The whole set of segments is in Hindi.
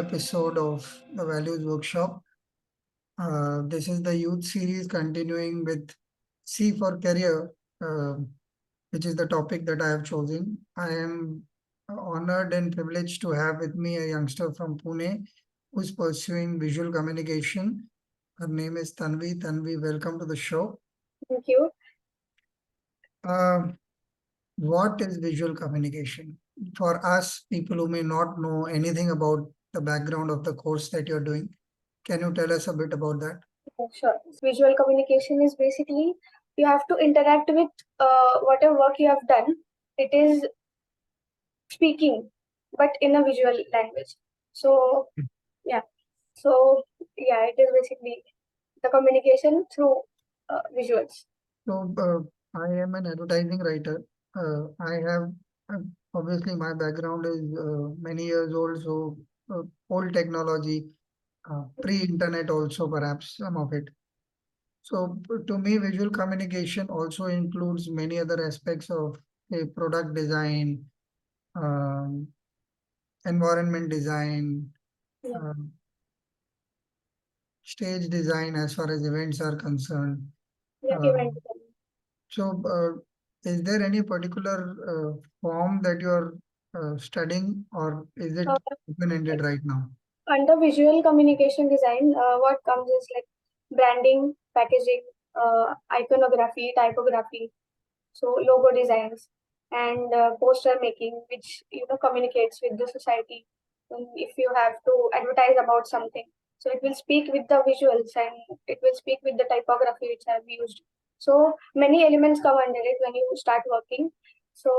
episode of the Values Workshop. This is the youth series continuing with C for Career, which is the topic that I have chosen. I am honored and privileged to have with me a youngster from Pune who's pursuing visual communication. Her name is Tanvi. Tanvi, welcome to the show. Thank you. What is visual communication? For us, people who may not know anything about the background of the course that you're doing, can you tell us a bit about that? Sure. Visual communication is basically you have to interact with whatever work you have done. It is speaking, but in a visual language. So, yeah. It is basically the communication through visuals. So, I am an advertising writer. I have obviously my background is many years old, so old technology, pre-internet also perhaps some of it. So to me, visual communication also includes many other aspects of a product design, um, environment design, Yeah. Stage design as far as events are concerned. Yeah, Uh, event design. so, is there any particular form that you're studying, or is it Uh, open-ended right now? Under visual communication design, what comes is like branding, packaging, iconography, typography, so logo designs and poster making, which communicates with the society. If you have to advertise about something, so it will speak with the visuals and it will speak with the typography which I've used. So many elements come under it when you start working. So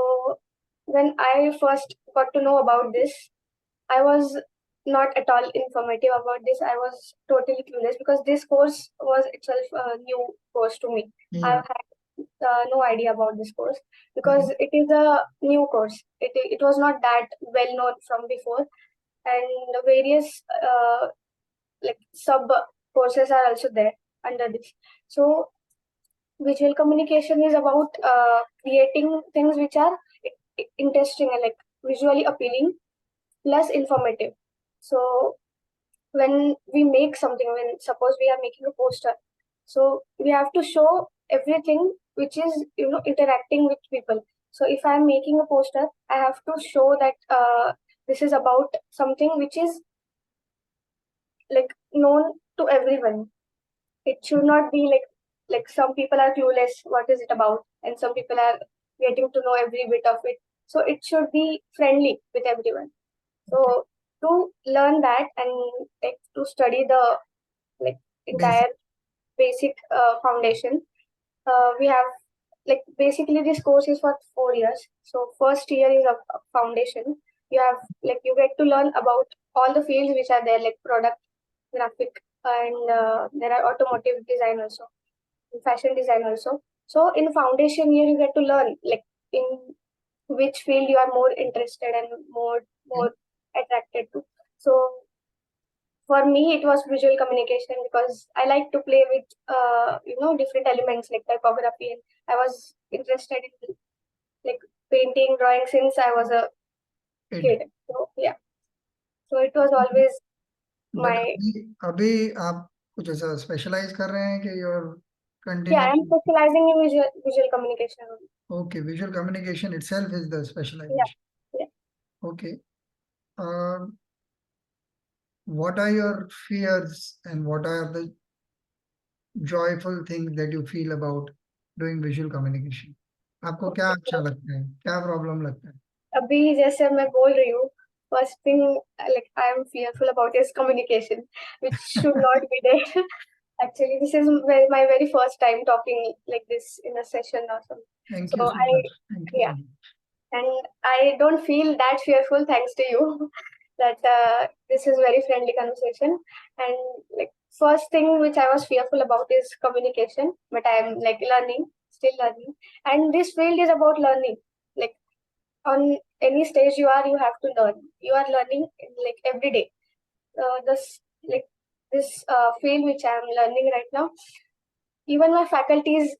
when I first got to know about this, I was not at all informative about this. I was totally clueless because this course was itself a new course to me. Yeah. I've had no idea about this course because Mhm. it is a new course. It was not that well known from before, and various like sub courses are also there under this. So visual communication is about creating things which are interesting and like visually appealing plus informative. So when we make something, when suppose we are making a poster, so we have to show everything which is interacting with people. So if I'm making a poster, I have to show that this is about something which is like known to everyone. It should not be like some people are clueless what is it about, and some people are getting to know every bit of it. So it should be friendly with everyone. So to learn that and like to study the like Basic. entire basic foundation, we have like basically this course is for 4 years. So first year is a foundation. You have like you get to learn about all the fields which are there, like product, graphic, and there are automotive design also, fashion design also. So in foundation year you get to learn like in which field you are more interested and more attracted to. So for me it was visual communication because I like to play with different elements like typography, and I was interested in like painting, drawing since I was a kid. So yeah, so it was always but my अभी आप कुछ ऐसा स्पेशलाइज कर रहे हैं कि you're yeah, I am continuing? specializing in visual communication only. Okay, visual communication itself is the Yeah, specialization. yeah. Okay. Um, what are your fears and what are the joyful things that you feel about doing visual communication? आपको क्या Okay, अच्छा so लगता है, क्या प्रॉब्लम लगता है? अभी जैसे मैं बोल रही हूँ, first thing like I am fearful about is communication, which should not be there. Actually, this is my very first time talking like this in a session or something. Thank you So so much. Thank you so yeah, much. and I don't feel that fearful thanks to you that this is very friendly conversation. And like first thing which I was fearful about is communication, but I am like learning, still learning, and this field is about learning. Like on any stage you have to learn. You are learning like every day. This like this field which I am learning right now, even my faculties,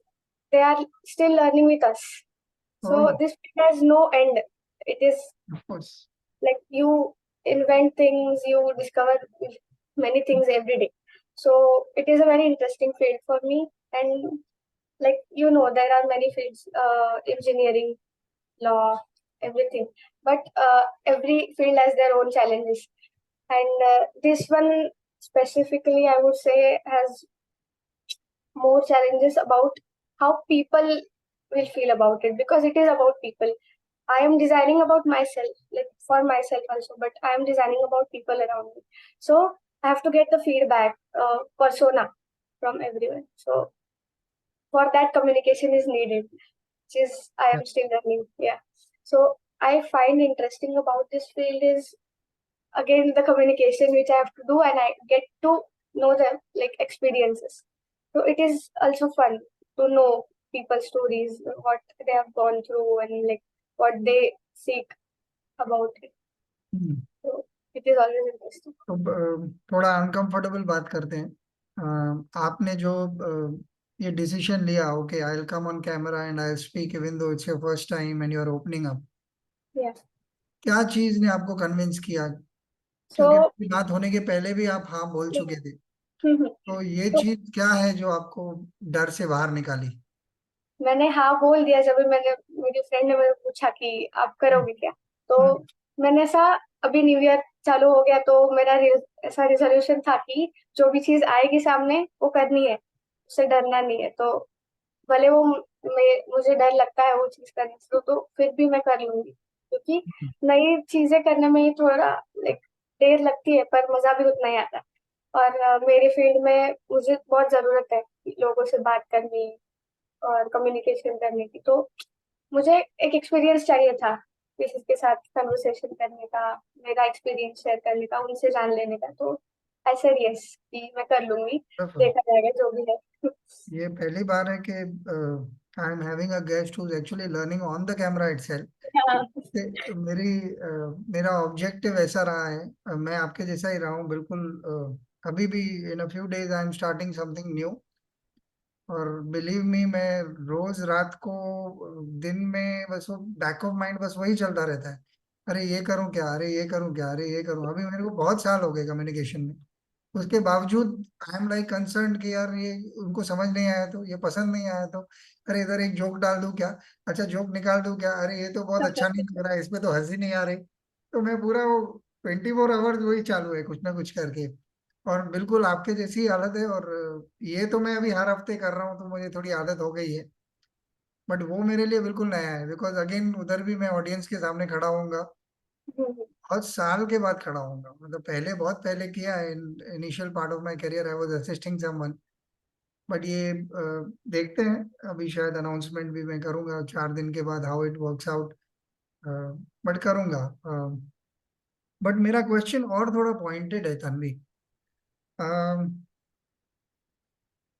they are still learning with us. So Oh, this field has no end. It is of course. like you. invent things, you discover many things every day. So it is a very interesting field for me. And like there are many fields, engineering, law, everything. But every field has their own challenges. And this one specifically, I would say, has more challenges about how people will feel about it, because it is about people. I am designing about myself, like for myself also, but I am designing about people around me. So I have to get the feedback, persona from everyone. So for that, communication is needed, which is I Yeah. am still learning. Yeah. So I find interesting about this field is again the communication which I have to do, and I get to know them like experiences. So it is also fun to know people's stories, what they have gone through, and like what they seek about it. Hmm, So it is always interesting. तो थोड़ा अनकंफर्टेबल बात करते हैं। आपने जो ये डिसीजन लिया, okay I will come on camera and I speak even though it's your first time and you are opening up, Yeah. क्या चीज ने आपको कन्विंस किया? क्योंकि So आपकी बात होने के पहले भी आप हाँ बोल like, चुके थे, हम्म, हम्म। तो ये तो चीज क्या है जो आपको डर से बाहर निकाली? मैंने हाँ बोल दिया जब भी मैंने मेरी फ्रेंड ने मुझे पूछा कि आप हम्म, करोगे क्या। तो हम्म, मैंने ऐसा, अभी न्यू ईयर चालू हो गया तो मेरा ऐसा रिजोल्यूशन था कि जो भी चीज आएगी सामने वो करनी है, उससे डरना नहीं है। तो भले वो मुझे डर लगता है वो चीज करने से, तो फिर भी मैं कर लूंगी, क्योंकि नई चीजें करने में ही थोड़ा लाइक देर लगती है, पर मजा भी उतना ही आता है। और मेरे फील्ड में मुझे बहुत जरूरत है लोगों से बात करनी और कम्युनिकेशन करने की। तो मुझे एक एक्सपीरियंस चाहिए था किसी के साथ कन्वर्सेशन करने का, मेरा एक्सपीरियंस शेयर करने का, उनसे जान लेने का। तो आई सेड यस कि मैं कर लूंगी, wonderful. देखा जाएगा जो भी है। ये पहली बार है कि I am having a guest who is actually learning on the camera itself. हाँ। मेरा ऑब्जेक्टिव ऐसा रहा है, मैं आपके जैसा ही रहा हूँ बिल्कुल। अभी भी in a few days I am starting something new, और बिलीव मी मैं रोज रात को दिन में बस वो बैक ऑफ माइंड बस वही चलता रहता है, अरे ये करूं क्या, अरे ये करूं क्या, अरे ये करूं। अभी मेरे को बहुत साल हो गए कम्युनिकेशन में, उसके बावजूद आई एम लाइक कंसर्न कि यार ये उनको समझ नहीं आया तो, ये पसंद नहीं आया तो, अरे इधर एक जोक डाल दूं क्या, अच्छा जोक निकाल दूं क्या, अरे ये तो बहुत अच्छा नहीं लग रहा है, इसमें तो हंसी नहीं आ रही। तो मैं पूरा वो 24 आवर्स वही चालू है कुछ ना कुछ करके। और बिल्कुल आपके जैसी हालत है, और ये तो मैं अभी हर हफ्ते कर रहा हूँ तो मुझे थोड़ी आदत हो गई है, बट वो मेरे लिए बिल्कुल नया है, बिकॉज अगेन उधर भी मैं ऑडियंस के सामने खड़ा होऊंगा, हम्म, बहुत साल के बाद खड़ा होऊंगा। मतलब पहले बहुत पहले किया है, initial part of my career I was assisting someone, but ये देखते हैं, अभी शायद अनाउंसमेंट भी मैं करूंगा 4 दिन के बाद, how it works out, but करूंगा। बट मेरा क्वेश्चन और थोड़ा पॉइंटेड है तन्वी।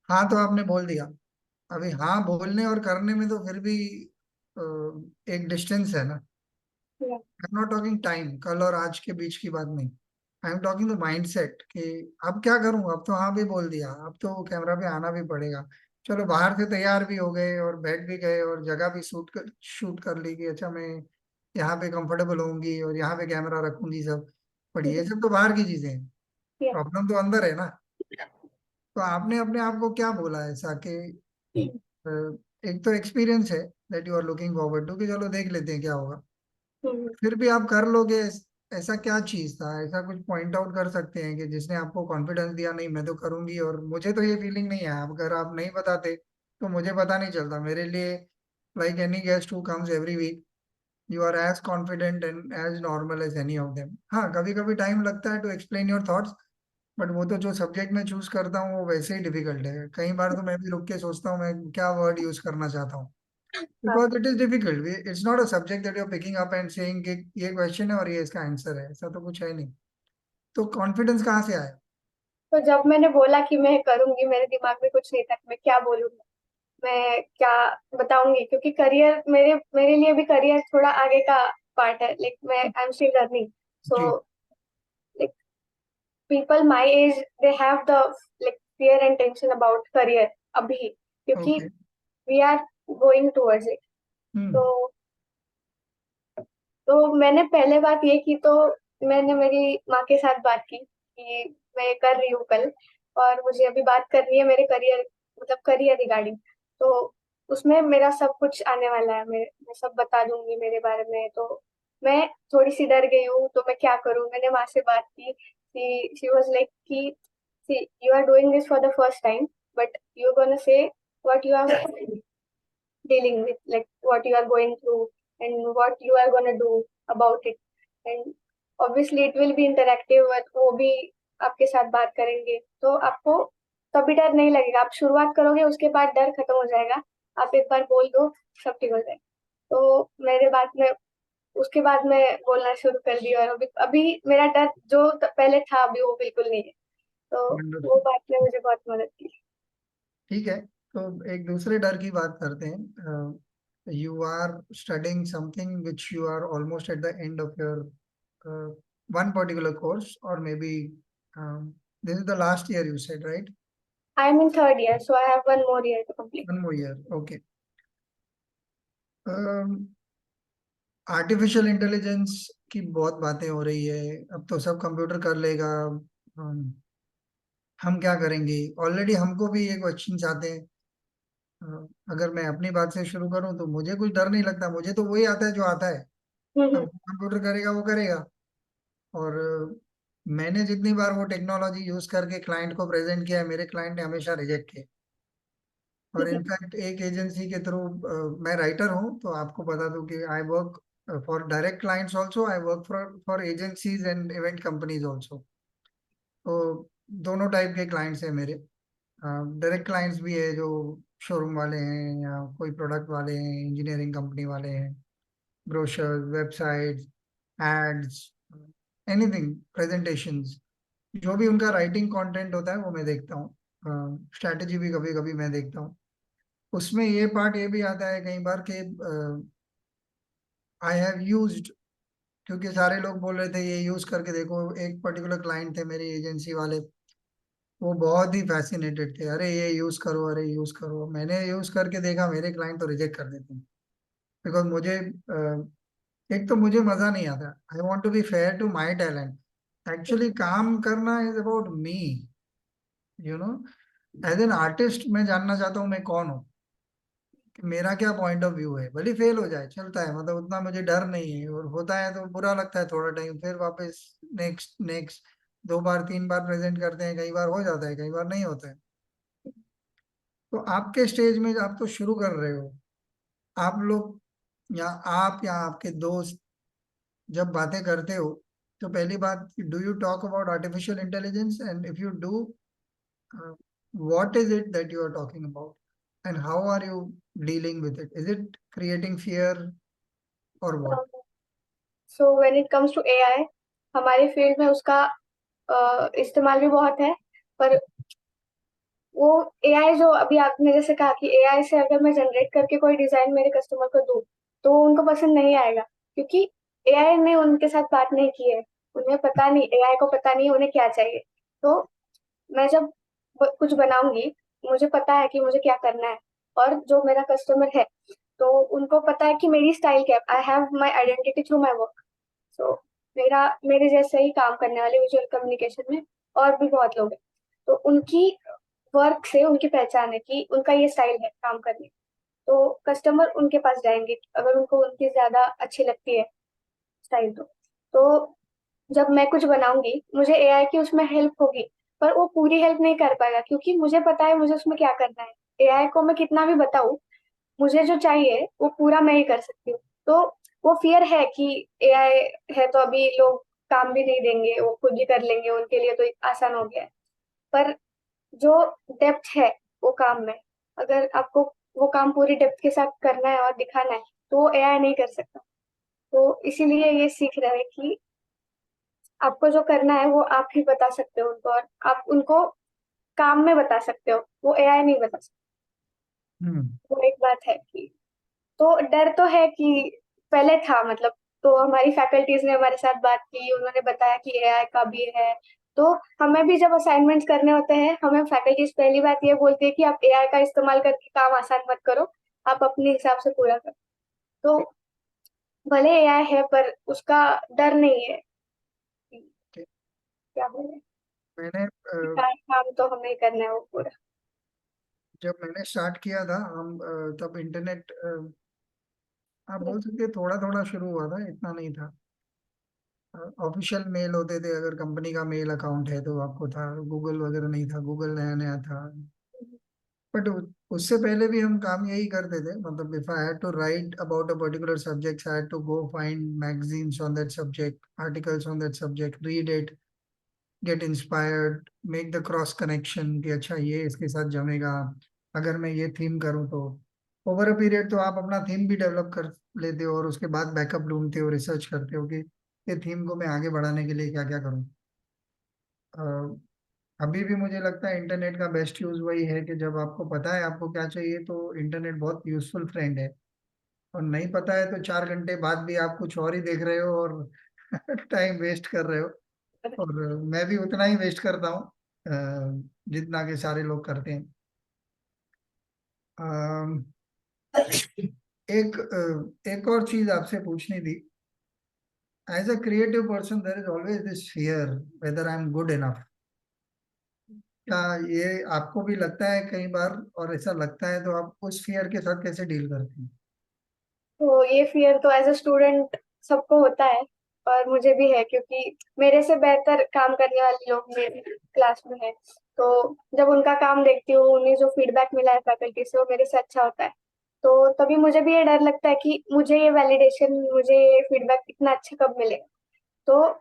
हाँ तो आपने बोल दिया, अभी हाँ बोलने और करने में तो फिर भी अ, एक डिस्टेंस है ना। yeah, I am not talking time, कल और आज के बीच की बात नहीं, आई एम टॉकिंग द माइंडसेट कि अब क्या करूं, अब तो हाँ भी बोल दिया, अब तो कैमरा पे आना भी पड़ेगा। चलो बाहर से तैयार भी हो गए और बैठ भी गए और जगह भी शूट कर ली कि अच्छा मैं यहाँ पे कंफर्टेबल होंगी और यहाँ पे कैमरा रखूंगी सब, बट ये सब तो बाहर की चीजें हैं, yeah, प्रॉब्लम तो अंदर है ना। तो आपने अपने आप को क्या बोला ऐसा कि अ, एक तो एक्सपीरियंस है that you are looking forward to कि चलो देख लेते हैं क्या होगा, हम्म, फिर भी आप कर लोगे, ऐसा क्या चीज था, ऐसा कुछ पॉइंट आउट कर सकते हैं कि जिसने आपको कॉन्फिडेंस दिया नहीं मैं तो करूंगी, और मुझे तो ये फीलिंग नहीं है, अगर आप नहीं बताते तो मुझे पता नहीं चलता मेरे लिए, like any guest who comes every week you are as confident and as normal as any of them. हाँ कभी कभी टाइम लगता है to explain your thoughts, but वो तो जो सब्जेक्ट मैं चूज करता हूँ वो वैसे ही डिफिकल्ट है, कई बार तो मैं भी रुक के सोचता हूँ मैं क्या वर्ड यूज करना चाहता हूँ, हाँ। because it is difficult, it's not a subject that you're picking up and saying कि ये क्वेश्चन है और ये इसका आंसर है, ऐसा तो कुछ है नहीं। तो कॉन्फिडेंस कहाँ से आया? तो जब मैंने बोला कि मैं करूंगी, मेरे दिमाग में कुछ नहीं था कि मैं क्या बोलूंगी, मैं क्या बताऊंगी, क्योंकि करियर मेरे मेरे लिए भी करियर थोड़ा आगे का पार्ट है। लाइक मैं I am still learning. So जी। Like people my age, they have the like fear and tension about career अभी, क्योंकि okay. we are going towards it। हम्म। तो मैंने पहले बात ये की, तो मैंने मेरी माँ के साथ बात की कि मैं कर रही हूँ कल, और मुझे अभी बात करनी है मेरे करियर, मतलब करियर रिगार्डिंग। तो उसमें मेरा सब कुछ आने वाला है, मैं सब बता दूंगी मेरे बारे में। तो मैं थोड़ी सी डर गई हूँ, तो मैं क्या करूँ। मैंने माँ से बात की, शी वाज लाइक कि see you are doing this for the first time, but you gonna say what you are dealing with, like what you are going through and what you are going to do about it. And obviously it will be interactive, but वो भी आपके साथ बात करेंगे, तो आपको कभी डर नहीं लगेगा। आप शुरुआत करोगे, उसके बाद डर खत्म हो जाएगा। आप एक बार बोल दो, सब ठीक हो जाएगा। तो मेरे बाद में, उसके बाद मैं बोलना शुरू कर दिया, और अभी अभी मेरा डर जो पहले था, अभी वो बिल्कुल नहीं है। तो वो बात ने मुझे बहुत मदद की। ठीक है, तो एक दूसरे डर की बात करते हैं। You are studying something which you are almost at the end of your one particular course, और maybe this is the last year, you said, right? I am in third year, so I have one more year to complete. One more year, okay. Artificial intelligence की बहुत बातें हो रही है, अब तो सब कंप्यूटर कर लेगा। हम क्या करेंगे? ऑलरेडी हमको भी ये क्वेश्चन आते हैं। अगर मैं अपनी बात से शुरू करूं तो मुझे कुछ डर नहीं लगता, मुझे तो वही आता है जो आता है। अब कंप्यूटर करेगा वो करेगा। और मैंने जितनी बार वो टेक्नोलॉजी यूज करके क्लाइंट को प्रेजेंट किया है, मेरे क्लाइंट ने हमेशा रिजेक्ट किया। और इनफैक्ट एक एजेंसी के थ्रू, मैं राइटर हूँ तो आपको बता दूं कि I work for direct clients also, I work for for agencies and event companies also. तो दोनों टाइप के क्लाइंट्स हैं मेरे। डायरेक्ट क्लाइंट्स भी है जो शोरूम वाले हैं, या कोई प्रोडक्ट वाले हैं, इंजीनियरिंग कंपनी वाले हैं, brochures, websites, ads, anything, presentations, जो भी उनका राइटिंग कंटेंट होता है वो मैं देखता हूँ। स्ट्रैटेजी भी कभी कभी मैं देखता हूँ। उसमें ये पार्ट ये भी आता है कई बार कि आई हैव यूज्ड, क्योंकि सारे लोग बोल रहे थे ये यूज करके देखो। एक पर्टिकुलर क्लाइंट थे मेरी एजेंसी वाले, वो बहुत ही फैसिनेटेड थे, अरे ये यूज करो, अरे यूज करो। मैंने यूज करके देखा, मेरे क्लाइंट तो रिजेक्ट कर देते हैं। बिकॉज मुझे एक तो मुझे मजा नहीं आता। I want to be fair to my talent. Actually काम करना is about me, you know. As an artist मैं जानना चाहता हूँ मैं कौन हूँ, कि मेरा क्या पॉइंट ऑफ व्यू है। भले फेल हो जाए चलता है, मतलब उतना मुझे डर नहीं है। और होता है तो बुरा लगता है थोड़ा टाइम, फिर वापस नेक्स्ट नेक्स्ट। दो बार तीन बार प्रेजेंट करते हैं, कई बार हो जाता है, कई बार नहीं होता है। तो आपके स्टेज में आप तो शुरू कर रहे हो, आप लोग, या आप या आपके दोस्त जब बातें करते हो, तो पहली बात, do you talk about artificial intelligence? And if you do, what is it that you are talking about, and how are you dealing with it? Is it creating fear or what? So when it comes to AI, हमारे फील्ड में उसका इस्तेमाल भी बहुत है। पर वो एआई जो अभी आपने जैसे कहा कि एआई से अगर मैं जनरेट करके कोई डिजाइन मेरे कस्टमर को दूं, तो वो उनको पसंद नहीं आएगा, क्योंकि एआई ने उनके साथ बात नहीं की है। उन्हें पता नहीं, एआई को पता नहीं उन्हें क्या चाहिए। तो मैं जब कुछ बनाऊंगी, मुझे पता है कि मुझे क्या करना है, और जो मेरा कस्टमर है, तो उनको पता है कि मेरी स्टाइल क्या है। I have my identity through my work. So मेरा मेरे जैसे ही काम करने वाले विजुअल कम्युनिकेशन में और भी बहुत लोग हैं, तो उनकी वर्क से उनकी पहचान है कि उनका ये स्टाइल है काम करने की। तो कस्टमर उनके पास जाएंगे अगर उनको उनकी ज्यादा अच्छी लगती है स्टाइल। तो जब मैं कुछ बनाऊंगी, मुझे एआई की उसमें हेल्प होगी, पर वो पूरी हेल्प नहीं कर पाएगा, क्योंकि मुझे पता है मुझे उसमें क्या करना है। एआई को मैं कितना भी बताऊं, मुझे जो चाहिए वो पूरा मैं ही कर सकती हूँ। तो वो फियर है कि एआई है तो अभी लोग काम भी नहीं देंगे, वो खुद ही कर लेंगे, उनके लिए तो आसान हो गया है। पर जो डेप्थ है वो काम में, अगर आपको वो काम पूरी डेप्थ के साथ करना है और दिखाना है, तो वो एआई नहीं कर सकता। तो इसीलिए ये सीख रहे हैं कि आपको जो करना है वो आप ही बता सकते हो उनको, और आप उनको काम में बता सकते हो, वो एआई नहीं बता सकता। हम्म। वो एक बात है कि, तो डर तो है कि पहले था, मतलब तो हमारी फैकल्टीज ने हमारे साथ बात की, उन्होंने बताया कि एआई का भी है। तो हमें भी जब असाइनमेंट्स करने होते हैं, हमें फैकल्टीज पहली बात ये बोलती है कि आप एआई का इस्तेमाल करके काम आसान मत करो, आप अपने हिसाब से पूरा करो। तो भले एआई है, पर उसका डर नहीं है। क्या बोले, मैंने काम तो हमें ही करना है वो पूरा। जब मैंने स्टार्ट किया था हम तब इंटरनेट आप बोल सकते हैं थोड़ा थोड़ा शुरू हुआ था, इतना नहीं था। ऑफिशियल मेल होते थे, अगर कंपनी का मेल अकाउंट है तो आपको था। गूगल वगैरह नहीं था, गूगल नया नया था। बट उससे पहले भी हम काम यही करते थे, मतलब if I had to write about a particular subject, I had to go find magazines on that subject, articles on that subject, read it, get inspired, make the cross connection कि अच्छा ये इसके साथ जमेगा, अगर मैं ये थीम करूँ तो। ओवर अ पीरियड तो आप अपना थीम भी डेवलप कर लेते हो और उसके बाद बैकअप ढूंढते हो, रिसर्च करते हो कि ये थीम को मैं आगे बढ़ाने के लिए क्या क्या करूँ। अभी भी मुझे लगता है इंटरनेट का बेस्ट यूज वही है कि जब आपको पता है आपको क्या चाहिए तो इंटरनेट बहुत यूजफुल फ्रेंड है। और नहीं पता है तो 4 घंटे बाद भी आप कुछ और ही देख रहे हो और टाइम वेस्ट कर रहे हो। और मैं भी उतना ही वेस्ट करता हूँ जितना कि सारे लोग करते हैं। अम, एक और चीज आपसे पूछनी थी। As a creative person there is always this fear whether I am good enough. क्या ये आपको भी लगता है कई बार, और ऐसा लगता है तो आप उस फियर के साथ कैसे डील करते हैं? तो ये फियर तो एज अ स्टूडेंट सबको होता है, और मुझे भी है, क्योंकि मेरे से बेहतर काम करने वाले लोग मेरे क्लास में हैं। तो जब उनका काम देखती हूँ, उन्हें जो फीडबैक मिला है फैकल्टी से वो मेरे से अच्छा होता है, तो तभी मुझे भी ये डर लगता है कि मुझे ये वैलिडेशन, मुझे ये फीडबैक इतना अच्छा कब मिलेगा। तो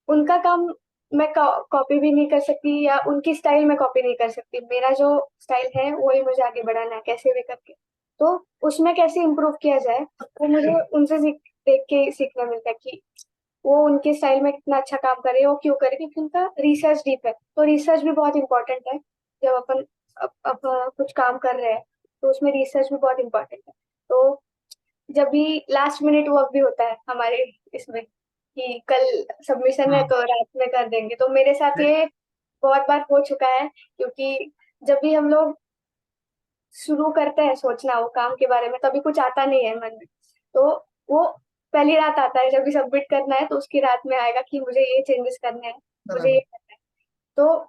उनका काम मैं कॉपी भी नहीं कर सकती, या उनकी स्टाइल में कॉपी नहीं कर सकती। मेरा जो स्टाइल है वही मुझे आगे बढ़ाना है कैसे भी करके। तो उसमें कैसे इम्प्रूव किया जाए वो मुझे उनसे देख के सीखना मिलता है कि वो उनके स्टाइल में कितना अच्छा काम करे, वो क्यों करे, क्योंकि उनका रिसर्च डीप है। तो रिसर्च भी बहुत इंपॉर्टेंट है। जब अपन अब कुछ काम कर रहे हैं तो उसमें रिसर्च भी बहुत इंपॉर्टेंट है। तो जब भी लास्ट मिनट वर्क भी होता है हमारे इसमें कि कल सबमिशन है हाँ। तो रात में कर देंगे, तो मेरे साथ ये बहुत बार हो चुका है। क्योंकि जब भी हम लोग शुरू करते हैं सोचना वो काम के बारे में, तभी कुछ आता नहीं है मन में। तो वो पहली रात आता है, जब भी सबमिट करना है तो उसकी रात में आएगा कि मुझे ये चेंजेस करने हैं, मुझे ये बराबर। करना है। तो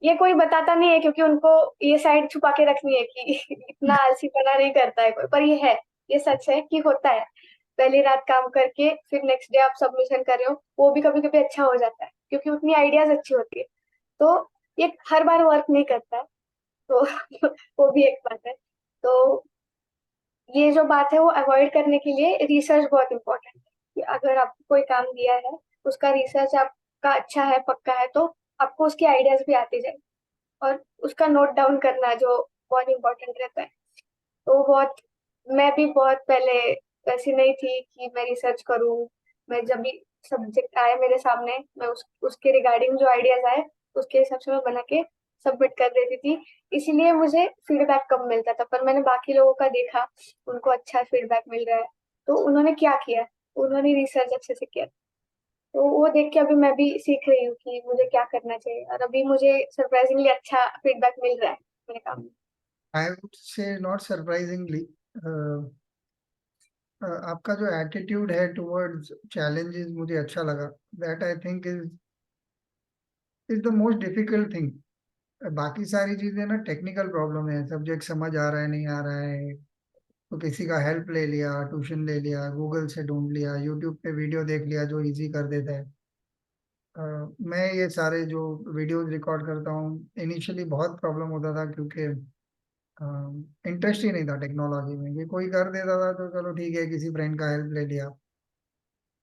ये कोई बताता नहीं है, क्योंकि उनको ये साइड छुपा के रखनी है कि इतना आलसीपना नहीं करता है कोई, पर ये है, ये सच है कि होता है। पहली रात काम करके फिर नेक्स्ट डे आप सबमिशन कर रहे हो, वो भी कभी कभी अच्छा हो जाता है क्योंकि उतनी आइडियाज अच्छी होती है। तो ये हर बार वर्क नहीं करता है। तो वो भी एक बात है। तो ये जो बात है वो अवॉइड करने के लिए रिसर्च बहुत इंपॉर्टेंट है, कि अगर आपको कोई काम दिया है, उसका रिसर्च आपका अच्छा है, पक्का है, तो आपको उसके आइडियाज भी आते जाए। और उसका नोट डाउन करना जो बहुत इंपॉर्टेंट रहता है। तो वो बहुत, मैं भी बहुत पहले ऐसी नहीं थी कि मैं रिसर्च करूं। मैं जब भी सब्जेक्ट आए मेरे सामने, मैं उसके रिगार्डिंग जो आइडियाज आए उसके हिसाब से मैं बना के सबमिट कर देती थी। इसीलिए मुझे फीडबैक कम मिलता था, पर मैंने बाकी लोगों का देखा, उनको अच्छा फीडबैक मिल रहा है। तो उन्होंने क्या किया, उन्होंने रिसर्च अच्छे से किया। तो वो देख के अभी मैं भी सीख रही हूँ कि मुझे क्या करना चाहिए, और अभी मुझे सरप्राइजिंगली अच्छा फीडबैक मिल रहा है मेरे काम में। I would say not surprisingly आपका जो एटीट्यूड है टुवर्ड्स चैलेंजेस मुझे अच्छा लगा। That I think is the most difficult thing. बाकी सारी चीजें ना टेक्निकल प्रॉब्लम है, सब्जेक्ट समझ आ रहा है नहीं आ रहा है तो किसी का हेल्प ले लिया, ट्यूशन ले लिया, गूगल से ढूंढ लिया, यूट्यूब पे वीडियो देख लिया जो इजी कर देता है। मैं ये सारे जो वीडियोस रिकॉर्ड करता हूँ, इनिशियली बहुत प्रॉब्लम होता था क्योंकि इंटरेस्ट ही नहीं था टेक्नोलॉजी में, कि कोई कर देता था तो चलो ठीक है किसी फ्रेंड का हेल्प ले लिया।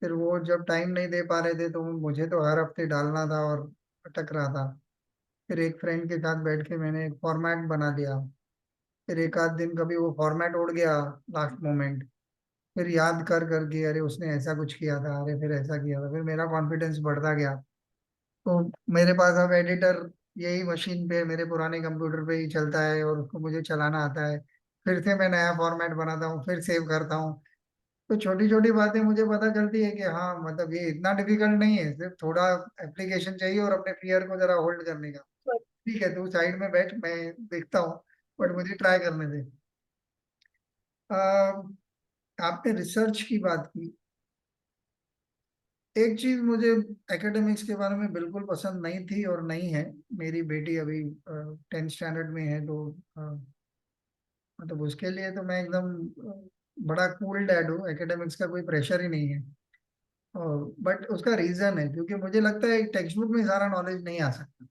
फिर वो जब टाइम नहीं दे पा रहे थे तो मुझे तो हर हफ्ते डालना था और अटक रहा था। फिर एक फ्रेंड के साथ बैठ के मैंने एक फॉर्मेट बना लिया। फिर एक आध दिन कभी वो फॉर्मेट उड़ गया लास्ट मोमेंट, फिर याद कर करके अरे उसने ऐसा कुछ किया था, अरे फिर ऐसा किया था, फिर मेरा कॉन्फिडेंस बढ़ता गया। तो मेरे पास अब एडिटर यही मशीन पे मेरे पुराने कंप्यूटर पे ही चलता है और उसको मुझे चलाना आता है। फिर से मैं नया फॉर्मेट बनाता हूँ, फिर सेव करता हूँ। तो छोटी छोटी बातें मुझे पता चलती है कि हाँ मतलब ये इतना डिफिकल्ट नहीं है, सिर्फ थोड़ा एप्लीकेशन चाहिए और अपने फियर को जरा होल्ड करने का। ठीक है तू साइड में बैठ, मैं देखता हूँ, बट मुझे ट्राई करने दे। अ, आपने रिसर्च की बात की। एक चीज मुझे एकेडमिक्स के बारे में बिल्कुल पसंद नहीं थी और नहीं है। मेरी बेटी अभी 10th स्टैंडर्ड में है, तो मतलब उसके लिए तो मैं एकदम बड़ा कूल डैड हूँ, एकेडमिक्स का कोई प्रेशर ही नहीं है। और बट उसका रीजन है, क्योंकि मुझे लगता है टेक्स्ट बुक में सारा नॉलेज नहीं आ सकता।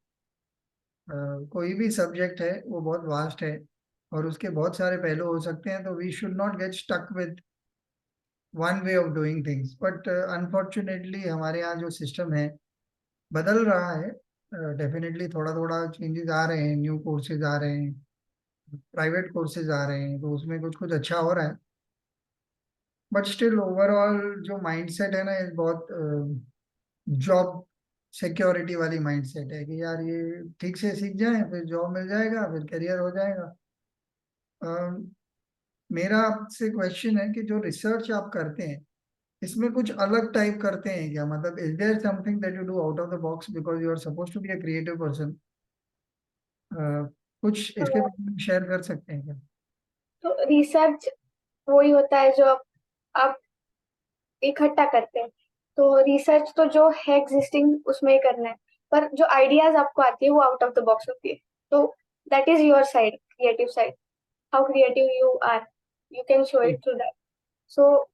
कोई भी सब्जेक्ट है वो बहुत वास्ट है, और उसके बहुत सारे पहलू हो सकते हैं, तो we should not get stuck with one way of doing things. But unfortunately हमारे यहाँ जो सिस्टम है बदल रहा है। डेफिनेटली थोड़ा थोड़ा चेंजेस आ रहे हैं, न्यू कोर्सेज आ रहे हैं, प्राइवेट कोर्सेज आ रहे हैं, तो उसमें कुछ कुछ अच्छा हो रहा है। बट स्टिल ओवरऑल जो माइंडसेट है ना, ये बहुत जॉब सिक्योरिटी वाली माइंडसेट है कि यार ये ठीक से सीख जाए, फिर जॉब मिल जाएगा, फिर करियर हो जाएगा। मेरा आपसे क्वेश्चन है कि जो रिसर्च आप करते हैं, इसमें कुछ अलग टाइप करते हैं क्या? मतलब is there something that you do out of the box because you are suppose to be a creative person? कुछ इसके बारे में शेयर कर सकते हैं क्या? तो रिसर्च वही होता है जो आप इकट्ठा करते हैं। तो रिसर्च तो जो है एग्जिस्टिंग उसमें ही करना है, पर जो आइडियाज आपको आती है वो आउट ऑफ द बॉक्स होती है। तो that is your side, creative side, how creative you are, you can show it through that. So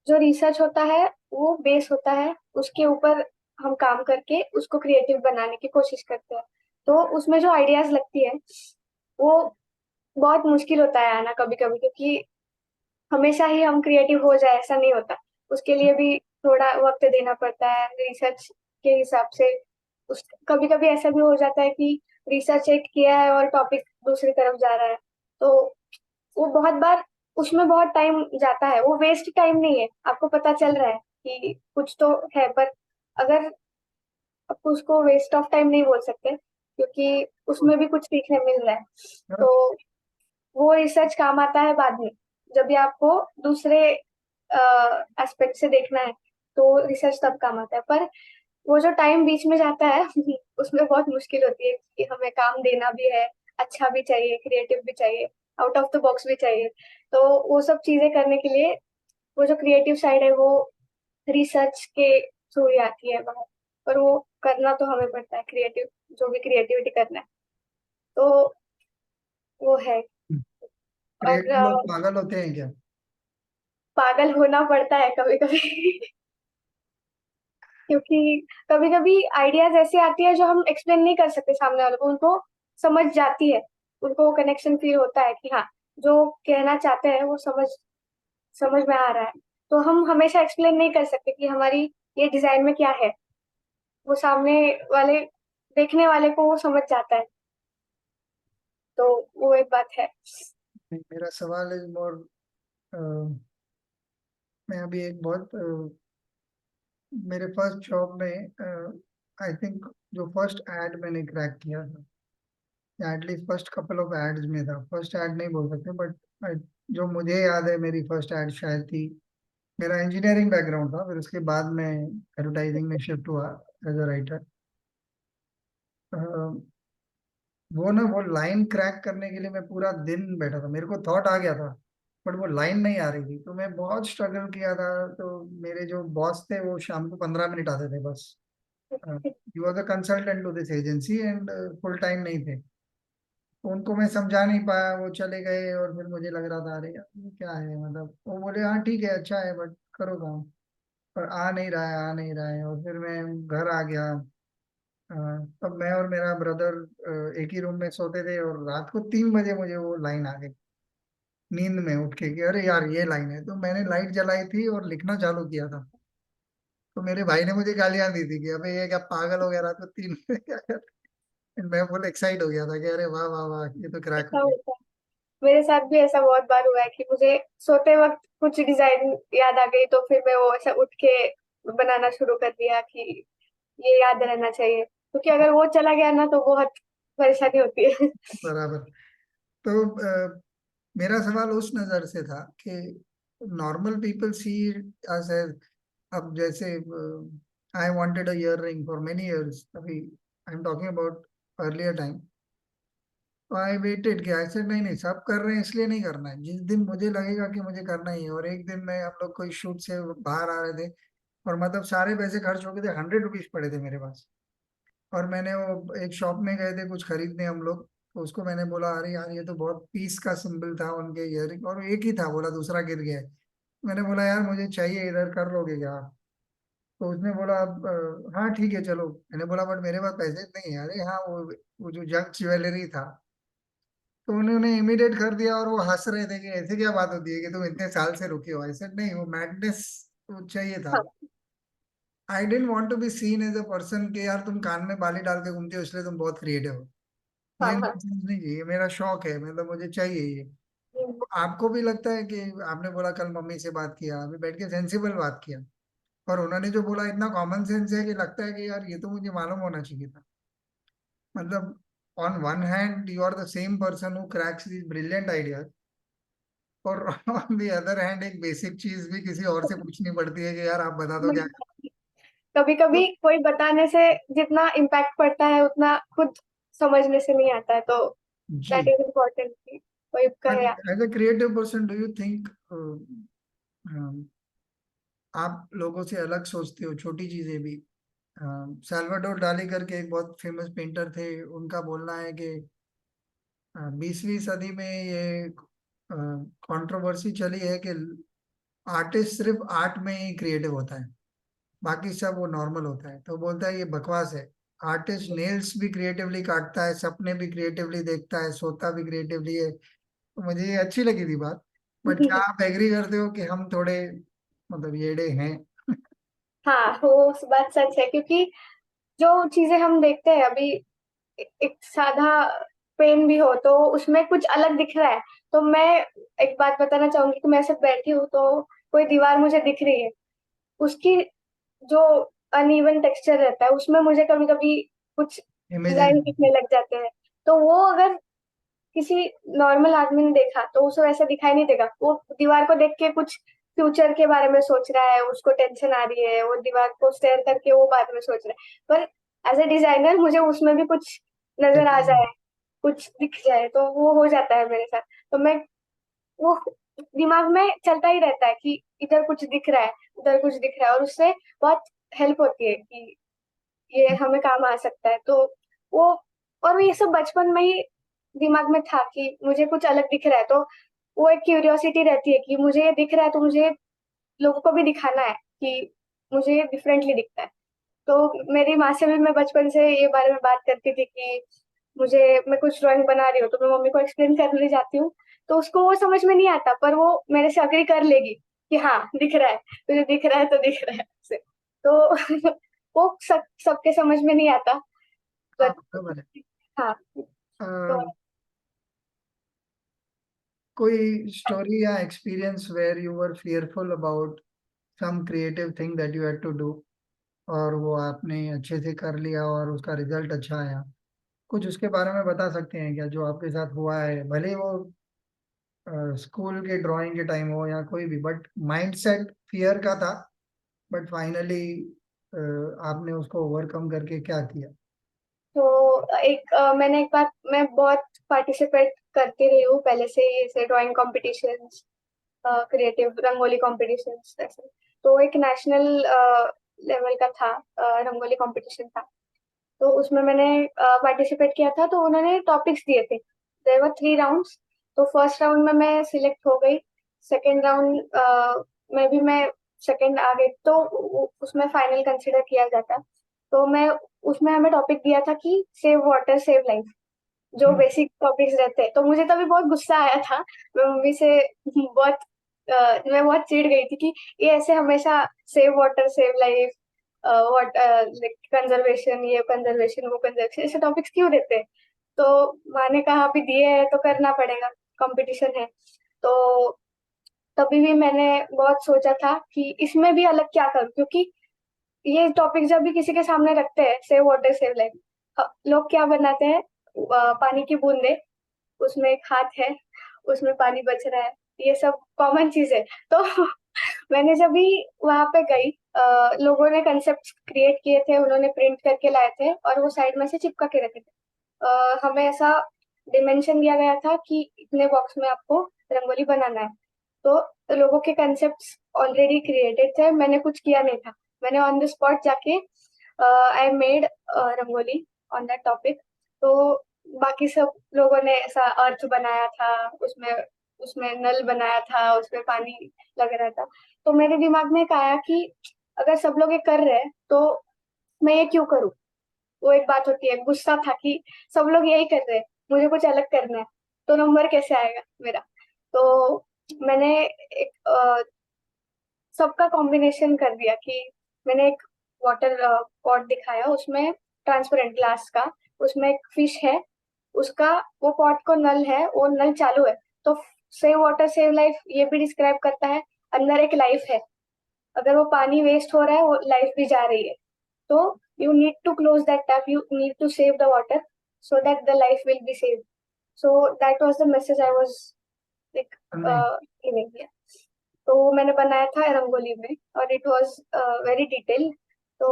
जो रिसर्च होता है वो बेस होता है, उसके ऊपर हम काम करके उसको क्रिएटिव बनाने की कोशिश करते हैं। तो उसमें जो आइडियाज लगती है वो बहुत मुश्किल होता है आना कभी कभी, क्योंकि हमेशा ही हम क्रिएटिव हो जाए ऐसा नहीं होता। उसके लिए भी थोड़ा वक्त देना पड़ता है रिसर्च के हिसाब से। उस कभी कभी ऐसा भी हो जाता है कि रिसर्च एक किया है और टॉपिक दूसरी तरफ जा रहा है। तो वो बहुत बार उसमें बहुत टाइम जाता है, वो वेस्ट टाइम नहीं है, आपको पता चल रहा है कि कुछ तो है, पर अगर आप उसको वेस्ट ऑफ टाइम नहीं बोल सकते, क्योंकि उसमें भी कुछ सीखने मिल रहा है। तो वो रिसर्च काम आता है बाद में, जब भी आपको दूसरे एस्पेक्ट से देखना है, तो रिसर्च तब काम आता है। पर वो जो टाइम बीच में जाता है उसमें बहुत मुश्किल होती है कि हमें काम देना भी है, अच्छा भी चाहिए, क्रिएटिव भी चाहिए, आउट ऑफ द बॉक्स भी चाहिए। तो वो सब चीजें करने के लिए वो जो क्रिएटिव साइड है वो रिसर्च के थ्रू ही आती है बाहर। पर वो करना तो हमें पड़ता है, क्रिएटिव जो भी क्रिएटिविटी करना है, तो वो है। और क्रिएटिव लोग पागल होते हैं क्या? पागल होना पड़ता है कभी कभी क्योंकि कभी कभी आइडियाज ऐसी आती है जो हम एक्सप्लेन नहीं कर सकते सामने वाले को, उनको समझ जाती है, उनको कनेक्शन फील होता है कि हाँ, जो कहना चाहते हैं वो समझ समझ में आ रहा है। तो हम हमेशा एक्सप्लेन नहीं कर सकते कि हमारी ये डिजाइन में क्या है, वो सामने वाले देखने वाले को वो समझ जाता है। तो वो एक बात है। मेरा सवाल इज मोर, मैं अभी एक बहुत मेरे फर्स्ट जॉब में आई थिंक जो फर्स्ट एड मैंने क्रैक किया था, या at least first couple of ads में था, फर्स्ट एड नहीं बोल सकते, बट जो मुझे याद है मेरी फर्स्ट एड शायद थी। मेरा इंजीनियरिंग बैकग्राउंड था, फिर उसके बाद मैं एडवर्टाइजिंग में शिफ्ट हुआ एज अ राइटर। वो ना, वो लाइन क्रैक करने के लिए मैं पूरा दिन बैठा था, मेरे को थॉट आ गया था, बट वो लाइन नहीं आ रही थी, तो मैं बहुत स्ट्रगल किया था। तो मेरे जो बॉस थे वो शाम को 15 मिनट आते थे बस। He was a consultant to this agency and full time नहीं थे। तो उनको मैं समझा नहीं पाया, वो चले गए, और फिर मुझे लग रहा था अरे यार ये क्या है, मतलब वो बोले हाँ ठीक है अच्छा है बट करो काम। पर आ नहीं रहा है, आ नहीं रहा है, और फिर मैं घर आ गया। अ, तब मैं और मेरा ब्रदर एक ही रूम में सोते थे, और रात को 3 बजे मुझे वो लाइन आ गई नींद में उठ के कि अरे यार ये लाइन है। तो मैंने लाइट जलाई थी और लिखना चालू किया था। तो मेरे भाई ने मुझे गालियां दी थी कि अबे ये क्या पागल हो गया, रात को 3 बजे क्या कर। मैं फुल एक्साइट हो गया था कि अरे वाह वाह वाह, ये तो क्रैक हो ऐसा गया। होता है, मेरे साथ भी ऐसा बहुत बार हुआ है कि मुझे सोते वक्त कुछ डिजाइन याद आ गई, तो फिर मैं वो ऐसा उठ के बनाना शुरू कर दिया कि ये याद रहना चाहिए, क्योंकि अगर वो चला गया ना तो बहुत परेशानी होती है। बराबर। तो मेरा सवाल उस नजर से था कि normal people see us as, अब जैसे I wanted a earring for many years, अभी I am talking about earlier time. तो आई वेटेड कि आई सेड नहीं नहीं, सब कर रहे हैं इसलिए नहीं करना है, जिस दिन मुझे लगेगा कि मुझे करना ही है। और एक दिन मैं, हम लोग कोई शूट से बाहर आ रहे थे, और मतलब सारे पैसे खर्च हो गए थे, 100 रुपीज पड़े थे मेरे पास। और मैंने वो एक शॉप में गए थे कुछ खरीदने हम लोग, तो उसको मैंने बोला अरे यार ये तो बहुत पीस का सिंबल था उनके ईयरिंग, और एक ही था, बोला दूसरा गिर गया है। मैंने बोला यार मुझे चाहिए, इधर कर लोगे क्या? तो उसने बोला हाँ ठीक है चलो। मैंने बोला बट मेरे पास पैसे नहीं है। अरे हाँ वो जो जंक ज्वेलरी था। तो उन्होंने इमीडिएट कर दिया, और वो हंस रहे थे कि ऐसे क्या बात होती है कि तुम इतने साल से रुके हो, ऐसे नहीं, वो मैडनेस चाहिए था। हाँ I didn't want to be seen as a person कि यार तुम कान में बाली डाल के घूमते हो इसलिए तुम बहुत क्रिएटिव हो। हाँ ये हाँ। नॉनसेंस नहीं चाहिए, मेरा शौक है, मतलब मुझे चाहिए ये। हम्म, आपको भी लगता है कि आपने बोला कल मम्मी से बात किया, अभी बैठ के सेंसिबल बात किया, और उन्होंने जो बोला इतना कॉमन सेंस है कि लगता है कि यार ये तो मुझे मालूम होना चाहिए था। मतलब on one hand you are the same person who cracks these brilliant ideas, और ऑन द अदर हैंड एक बेसिक चीज भी किसी और से पूछनी पड़ती है कि यार आप बता दो क्या कभी करें। कभी कोई बताने से जितना इम्पैक्ट पड़ता है उतना खुद समझने से नहीं आता है, तो जी। दैट इज इम्पोर्टेंट कि कोई बट कहे। As a creative person do you think आप लोगों से अलग सोचते हो छोटी चीजें भी? सैल्वाडोर डाली करके एक बहुत फेमस पेंटर थे, उनका बोलना है कि 20वीं सदी में ये कंट्रोवर्सी चली है कि आर्टिस्ट सिर्फ आर्ट में ही क्रिएटिव होता है, बाकी सब वो नॉर्मल होता है। तो बोलता है ये बकवास है। आर्टिस्ट नेल्स भी क्रिएटिवली काटता है, सपने भी क्रिएटिवली देखता है, सोता भी क्रिएटिवली है। तो मुझे ये अच्छी लगी थी बात। बट क्या आप एग्री करते हो कि हम थोड़े मतलब येड़े हैं? हाँ, वो उस बात सच है, क्योंकि जो चीजें हम देखते हैं अभी, एक साधा पेन भी हो तो उसमें कुछ अलग दिख रहा है। तो मैं एक बात बताना चाहूंगी कि मैं ऐसे बैठी हूँ तो कोई दीवार मुझे दिख रही है, उसकी जो अनइवन टेक्सचर रहता है उसमें मुझे कभी कभी कुछ इमेजेस। लाइन दिखने लग जाते हैं। तो वो अगर किसी नॉर्मल आदमी ने देखा तो उसे वैसा दिखाई नहीं देगा। वो दीवार को देख के कुछ फ्यूचर के बारे में सोच रहा है, उसको टेंशन आ रही है, वो दीवार को स्टेयर करके वो बारे में सोच रहा है। पर एज ए डिजाइनर मुझे उसमें भी कुछ नजर आ जाए, कुछ दिख जाए, तो वो हो जाता है मेरे साथ। तो मैं वो दिमाग में चलता ही रहता है कि इधर कुछ दिख रहा है, उधर कुछ दिख रहा है, और उससे बहुत हेल्प होती है कि ये हमें काम आ सकता है। तो वो, और ये सब बचपन में ही दिमाग में था कि मुझे कुछ अलग दिख रहा है, तो वो एक क्यूरियोसिटी रहती है कि मुझे ये दिख रहा है तो मुझे लोगों को भी दिखाना है कि मुझे ये डिफरेंटली दिखता है। तो मेरी माँ से भी मैं बचपन से ये बारे में बात करती थी कि मैं कुछ ड्राइंग बना रही हूँ तो मैं मम्मी को एक्सप्लेन करने जाती हूँ, तो उसको वो समझ में नहीं आता, पर वो मेरे से अग्री कर लेगी कि हाँ दिख रहा है, तुझे दिख रहा है तो दिख रहा है से। तो वो सबके समझ में नहीं आता, हाँ पर बराबर है। हाँ। अ, तो कोई स्टोरी या experience where you were fearful about some creative thing that you had to do, और वो आपने अच्छे से कर लिया और उसका रिजल्ट अच्छा आया? कुछ उसके बारे में बता सकते हैं क्या, जो आपके साथ हुआ है, भले ही वो स्कूल के ड्राइंग के टाइम हो या कोई भी, बट माइंडसेट फियर का था, बट फाइनली आपने उसको ओवरकम करके क्या किया? मैंने एक बार, मैं बहुत पार्टिसिपेट करती रही हूँ पहले से ही, ऐसे drawing competitions, creative rangoli competitions ऐसे। तो एक नेशनल लेवल का था, रंगोली कंपटीशन था। तो उसमें मैंने पार्टिसिपेट किया था, तो उन्होंने टॉपिक्स दिए थे। There were 3 rounds. तो फर्स्ट राउंड में मैं सिलेक्ट हो गई। सेकेंड राउंड में भी मैं सेकेंड आ गई, तो उसमें फाइनल कंसिडर किया जाता। तो मैं उसमें हमें टॉपिक दिया था कि सेव वाटर सेव लाइफ, जो हम्म। बेसिक टॉपिक्स रहते हैं। तो मुझे तभी बहुत गुस्सा आया था। मैं मम्मी से बहुत मैं बहुत चिढ़ गई थी कि ये ऐसे हमेशा सेव वाटर सेव लाइफ, वाट लाइक कंजर्वेशन, ये कंजर्वेशन वो कंजर्वेशन, ऐसे टॉपिक्स क्यों देते हैं। तो माँ ने कहा अभी दिए हैं तो करना पड़ेगा, कंपटीशन है। तो तभी भी मैंने बहुत सोचा था कि इसमें भी अलग क्या करूं, क्योंकि ये टॉपिक जब भी किसी के सामने रखते हैं, सेव वाटर सेव लाइफ, लोग क्या बनाते हैं, पानी की बूंदे, उसमें एक हाथ है, उसमें पानी बच रहा है, ये सब कॉमन चीज है। तो मैंने जब भी वहां पे गई, लोगों ने कंसेप्ट क्रिएट किए थे, उन्होंने प्रिंट करके लाए थे और वो साइड में से चिपका के रखे थे। हमें ऐसा डिमेंशन दिया गया था कि इतने बॉक्स में आपको रंगोली बनाना है। तो लोगों के कंसेप्ट्स ऑलरेडी क्रिएटेड थे, मैंने कुछ किया नहीं था। मैंने ऑन द स्पॉट जाके I made rangoli on that topic. तो बाकी सब लोगों ने ऐसा अर्थ बनाया था, उसमें उसमें नल बनाया था, उसमें पानी लग रहा था। तो मेरे दिमाग में एक आया कि अगर सब लोग ये कर रहे हैं तो मैं ये क्यों करूं। वो एक बात होती है, गुस्सा था कि सब लोग यही कर रहे हैं, मुझे कुछ अलग करना है, तो नंबर कैसे आएगा मेरा। तो मैंने एक सबका कॉम्बिनेशन कर दिया कि मैंने एक वाटर पॉट दिखाया, उसमें ट्रांसपेरेंट ग्लास का, उसमें एक फिश है, उसका वो पॉट को नल है, वो नल चालू है, तो सेव वाटर सेव लाइफ ये भी डिस्क्राइब करता है। अंदर एक लाइफ है, अगर वो पानी वेस्ट हो रहा है वो लाइफ भी जा रही है। तो you need to close that tap, you need to save the water so that the life will be saved. So that was the message I was like नहीं, giving here. तो वो मैंने बनाया था रंगोली में, और इट वाज वेरी डिटेल। तो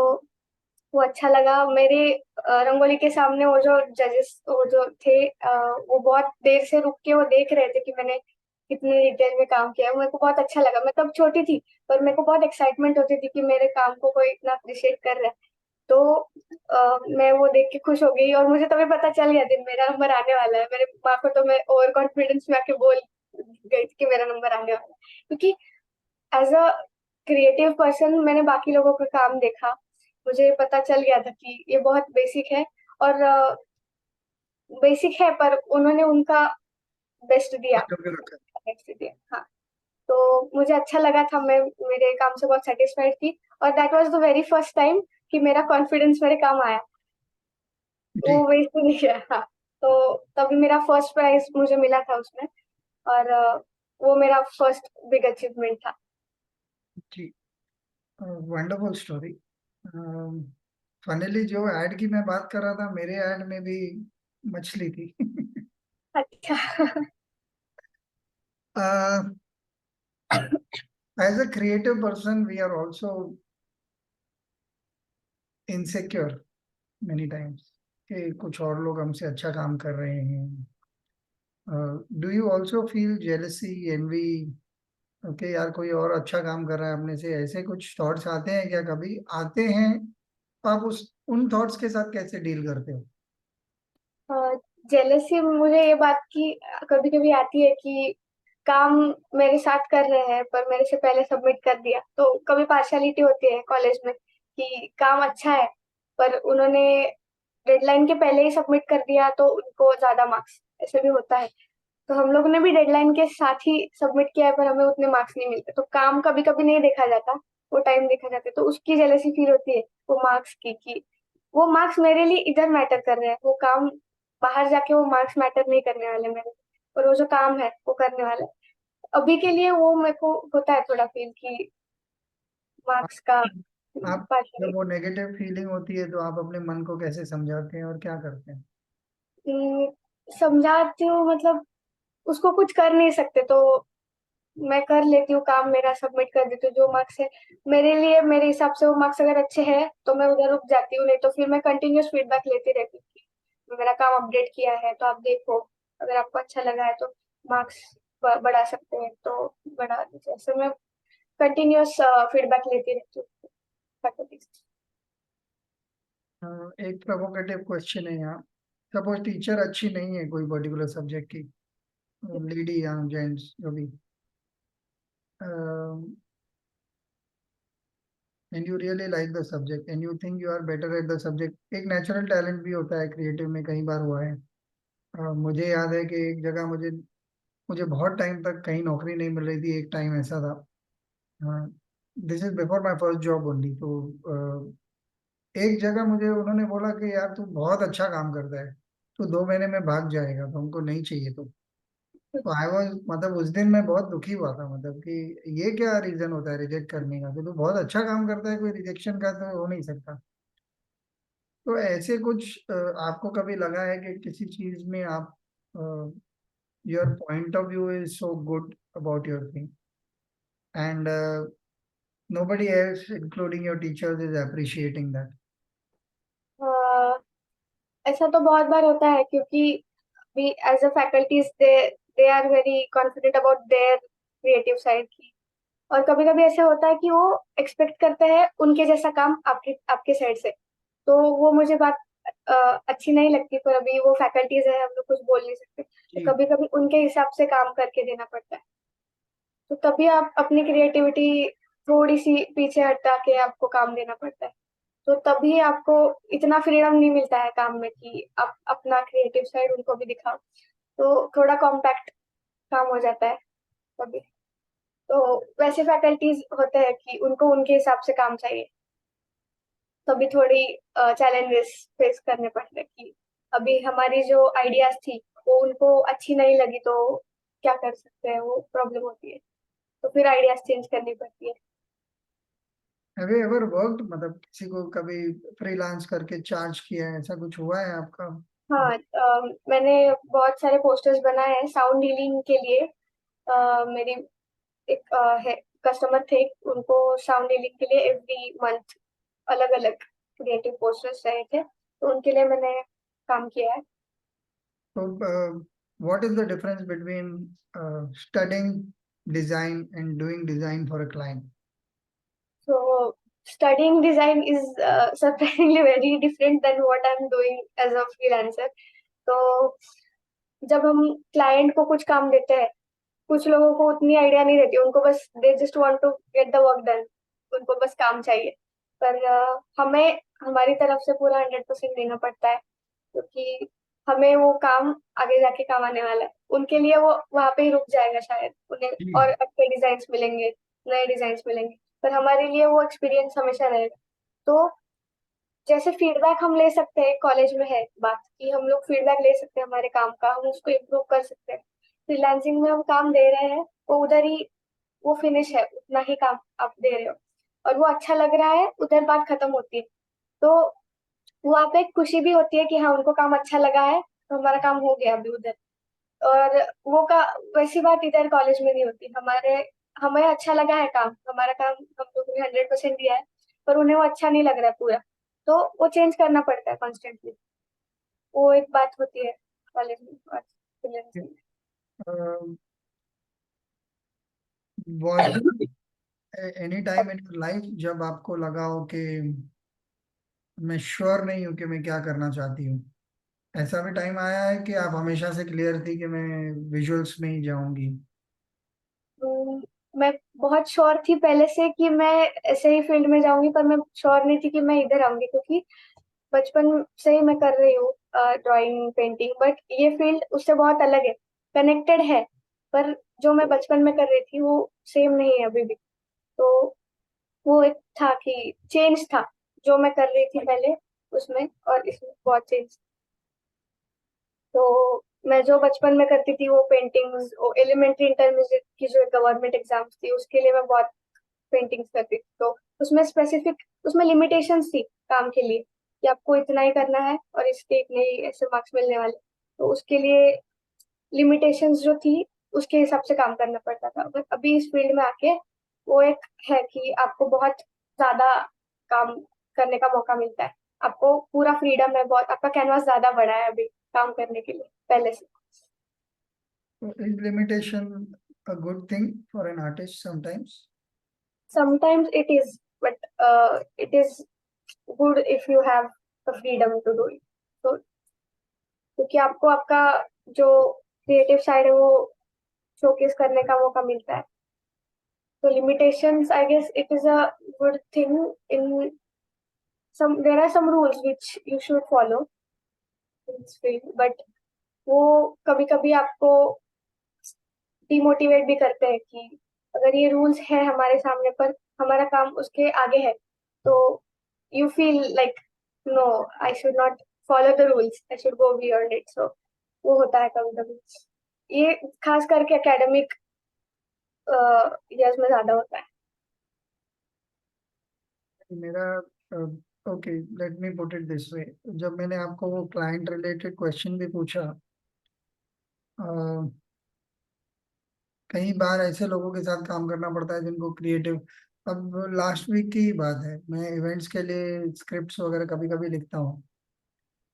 वो अच्छा लगा मेरे रंगोली के सामने। वो जो जजेस वो जो थे वो बहुत देर से रुक के वो देख रहे थे कि मैंने कितने डिटेल में काम किया है। मेरे को बहुत अच्छा लगा, मैं तब छोटी थी, पर मेरे को बहुत एक्साइटमेंट होती थी कि मेरे काम को कोई इतना अप्रिशिएट कर रहा है। तो मैं वो देख के खुश हो गई, और मुझे तभी पता चल गया दिन मेरा नंबर आने वाला है। मेरे माँ को तो मैं ओवर कॉन्फिडेंस में आके बोल गई थी कि मेरा नंबर आने वाला है, क्योंकि एज अ क्रिएटिव पर्सन मैंने बाकी लोगों का काम देखा, मुझे पता चल गया था कि ये बहुत बेसिक है, और बेसिक है पर उन्होंने उनका बेस्ट दिया, करके रखा है। बेस्ट दिया। हाँ, तो मुझे अच्छा लगा था, मैं मेरे काम से बहुत सेटिस्फाइड थी, और that was the very first time कि मेरा कॉन्फिडेंस मेरे काम आया, वो जी। वेस्ट नहीं गया। हाँ, तो तभी मेरा फर्स्ट प्राइज मुझे मिला था उसमें, और वो मेरा फर्स्ट बिग अचीवमेंट था। जी, वंडरफुल स्टोरी। फाइनली जो ऐड की मैं बात कर रहा था, मेरे ऐड में भी मछली थी। अच्छा। As a creative person we are also insecure many times कि कुछ और लोग हमसे अच्छा काम कर रहे हैं। Do you also feel jealousy, envy? Okay यार, कोई और अच्छा काम कर रहा है अपने से, ऐसे कुछ थॉट्स आते हैं क्या? कभी आते हैं? आप उस उन थॉट्स के साथ कैसे डील करते हो? जेलसी मुझे ये बात की कभी कभी आती है कि काम मेरे साथ कर रहे हैं पर मेरे से पहले सबमिट कर दिया, तो कभी पार्शियलिटी होती है कॉलेज में कि काम अच्छा है पर उन्होंने डेडलाइन के पहले ही सबमिट कर दिया तो उनको ज्यादा मार्क्स, ऐसे भी होता है। तो हम लोगों ने भी डेडलाइन के साथ ही सबमिट किया है पर हमें उतने मार्क्स नहीं मिलते, तो काम कभी कभी नहीं देखा जाता, वो टाइम देखा जाता है, तो उसकी जेलसी फील होती है वो मार्क्स की, कि वो मार्क्स मेरे लिए इधर मैटर कर रहे हैं, वो काम बाहर जाके वो मार्क्स मैटर नहीं करने वाले मेरे, और वो जो काम है वो करने वाला है। अभी के लिए वो मेरे को होता है थोड़ा फील कि मार्क्स का आप जब पार्शियली। वो नेगेटिव फीलिंग होती है तो आप अपने मन को कैसे समझाते हैं और क्या करते हैं? समझाती हूँ, मतलब उसको कुछ कर नहीं सकते, तो मैं कर लेती हूँ काम, मेरा सबमिट कर देती हूँ जो मार्क्स है मेरे लिए, मेरे हिसाब से वो मार्क्स अगर अच्छे हैं तो मैं उधर रुक जाती हूँ, नहीं तो फिर मैं कंटिन्यूस फीडबैक लेती रहती हूँ कि मेरा काम अपडेट किया है तो आप देखो, अगर आपको अच्छा लगा है तो मार्क्स बढ़ा सकते हैं तो बढ़ा दीजिए, ऐसे मैं कंटिन्यूस फीडबैक लेती रहती हूँ faculty से। एक प्रोवोकेटिव क्वेश्चन है यहाँ। सपोज टीचर अच्छी नहीं है कोई पर्टिकुलर सब्जेक्ट की, लेडी या जेंट्स जो भी, and you really like the subject and you think you are better at the subject. एक नेचुरल टैलेंट भी होता है क्रिएटिव में, कई बार हुआ है। मुझे याद है कि एक जगह मुझे मुझे बहुत टाइम तक कहीं नौकरी नहीं मिल रही थी। एक टाइम ऐसा था, this is before my first job only. तो एक जगह मुझे उन्होंने बोला कि यार तू बहुत अच्छा काम करता है, तू 2 महीने में भाग जाएगा, तो हमको नहीं चाहिए। तो आई वाज, मतलब उस दिन मैं बहुत दुखी हुआ था, मतलब कि ये क्या रीजन होता है रिजेक्ट करने का, कि तू बहुत अच्छा काम करता है, कोई रिजेक्शन का तो हो नहीं सकता। तो ऐसे कुछ आपको कभी लगा है कि किसी चीज में आप, your point of view is so good about your thing and nobody else including your teachers is appreciating that? ऐसा तो बहुत बार होता है, क्योंकि we as a faculties they are very confident about their creative side की, और कभी कभी ऐसा होता है कि वो एक्सपेक्ट करते हैं उनके जैसा काम आपके आपके साइड से। तो वो मुझे बात अ, अच्छी नहीं लगती, पर अभी वो फैकल्टीज है, हम लोग कुछ बोल नहीं सकते, तो जी। कभी कभी उनके हिसाब से काम करके देना पड़ता है। तो तभी आप अपनी क्रिएटिविटी थोड़ी सी पीछे हटा के आपको काम देना पड़ता है। तो तभी आपको इतना फ्रीडम नहीं मिलता है काम में कि आप अपना क्रिएटिव साइड उनको भी दिखाओ। तो थोड़ा कॉम्पैक्ट काम हो जाता है तभी। तो वैसे फैकल्टीज होते हैं कि उनको उनके हिसाब से काम चाहिए, तभी थोड़ी चैलेंजेस फेस करने पड़ते हैं कि अभी हमारी जो आइडियाज थी वो उनको अच्छी नहीं लगी, तो क्या कर सकते हैं, वो प्रॉब्लम होती है। तो फिर आइडियाज चेंज करनी पड़ती है। हैव यू एवर वर्कड, मतलब किसी को कभी फ्रीलांस करके चार्ज किया है, ऐसा कुछ हुआ है आपका? हाँ, मैंने बहुत सारे पोस्टर्स बनाए हैं साउंड हीलिंग के लिए। मेरी एक है कस्टमर थे, उनको साउंड हीलिंग के लिए एवरी मंथ अलग अलग क्रिएटिव पोस्टर्स चाहिए थे, तो उनके लिए मैंने काम किया है। तो what is the difference between studying design and doing design for a client? So studying design is surprisingly very different than what I'm doing as a freelancer. तो जब हम क्लाइंट को कुछ काम देते हैं, कुछ लोगों को उतनी आइडिया नहीं रहती, उनको बस they just want to get the work done, उनको बस काम चाहिए। पर हमें हमारी तरफ से पूरा 100% देना पड़ता है, क्योंकि हमें वो काम आगे जाके काम आने वाला है। उनके लिए वो वहां पे ही रुक जाएगा शायद, उन्हें जी। और अच्छे डिजाइन मिलेंगे, नए डिजाइन मिलेंगे, पर हमारे लिए वो एक्सपीरियंस हमेशा रहेगा। तो जैसे फीडबैक हम ले सकते हैं, कॉलेज में है बात कि हम लोग फीडबैक ले सकते हैं हमारे काम का, हम उसको इम्प्रूव कर सकते हैं। फ्रीलांसिंग में हम काम दे रहे हैं, वो उधर ही वो फिनिश है, उतना ही काम आप दे रहे हो और वो अच्छा लग रहा है, उधर बात खत्म होती है। तो वहाँ पे एक खुशी भी होती है कि हाँ उनको काम अच्छा लगा है, तो हमारा काम हो गया अभी उधर। और वो का वैसी बात इधर कॉलेज में नहीं होती। हमारे हमें अच्छा लगा है काम, हमारा काम हम लोग ने 100% दिया है, पर उन्हें वो अच्छा नहीं लग रहा है पूरा, तो वो चेंज करना पड़ता है कॉन्स्टेंटली। वो एक बात होती है कॉलेज में और freelancing में। Was any time in your life जब आपको लगा हो कि मैं श्योर नहीं हूँ कि मैं क्या करना चाहती हूँ? ऐसा भी टाइम आया है कि आप हमेशा से क्लियर थी कि मैं विजुअल्स में ही जाऊंगी? मैं बहुत श्योर थी पहले से कि मैं ऐसे ही फील्ड में जाऊंगी, पर मैं श्योर नहीं थी कि मैं इधर आऊंगी, क्योंकि बचपन से ही मैं कर रही हूँ ड्राइंग पेंटिंग, बट ये फील्ड उससे बहुत अलग है, कनेक्टेड है, पर जो मैं बचपन में कर रही थी वो सेम नहीं है अभी भी। तो वो एक था कि चेंज था, जो मैं कर रही थी पहले उसमें और इसमें बहुत चेंज। तो मैं जो बचपन में करती थी वो पेंटिंग्स, वो एलिमेंट्री इंटरमीडिएट की जो गवर्नमेंट एग्जाम्स थी उसके लिए मैं बहुत पेंटिंग्स करती थी। तो उसमें स्पेसिफिक, उसमें लिमिटेशंस थी काम के लिए कि आपको इतना ही करना है और इसके इतने ही ऐसे मार्क्स मिलने वाले। तो उसके लिए लिमिटेशंस जो थी उसके हिसाब से काम करना पड़ता था। बट अभी इस फील्ड में आके वो एक है कि आपको बहुत ज्यादा काम करने का मौका मिलता है, आपको पूरा फ्रीडम है, बहुत आपका कैनवास ज्यादा बड़ा है अभी काम करने के लिए पहले से। Is limitation a good thing for an artist sometimes? Sometimes it is, but it is good if you have the freedom to do it. तो क्योंकि आपको आपका जो क्रिएटिव साइड है वो शोकेस करने का मौका मिलता है। तो limitations, I guess it is a good thing. In some, there are some rules which you should follow in this field, but वो कभी कभी आपको डिमोटिवेट भी करते हैं कि अगर ये रूल्स है हमारे सामने पर हमारा काम उसके आगे है, तो you feel like no, I should not follow the rules, I should go beyond it. So वो होता है कभी कभी, ये खास करके एकेडमिक ईयर्स में ज्यादा होता है। मेरा okay, let me put it this way. जब मैंने आपको वो क्लाइंट रिलेटेड क्वेश्चन भी पूछा, अ, कई बार ऐसे लोगों के साथ काम करना पड़ता है जिनको क्रिएटिव, अब लास्ट वीक की ही बात है, मैं इवेंट्स के लिए स्क्रिप्ट्स वगैरह कभी कभी लिखता हूँ।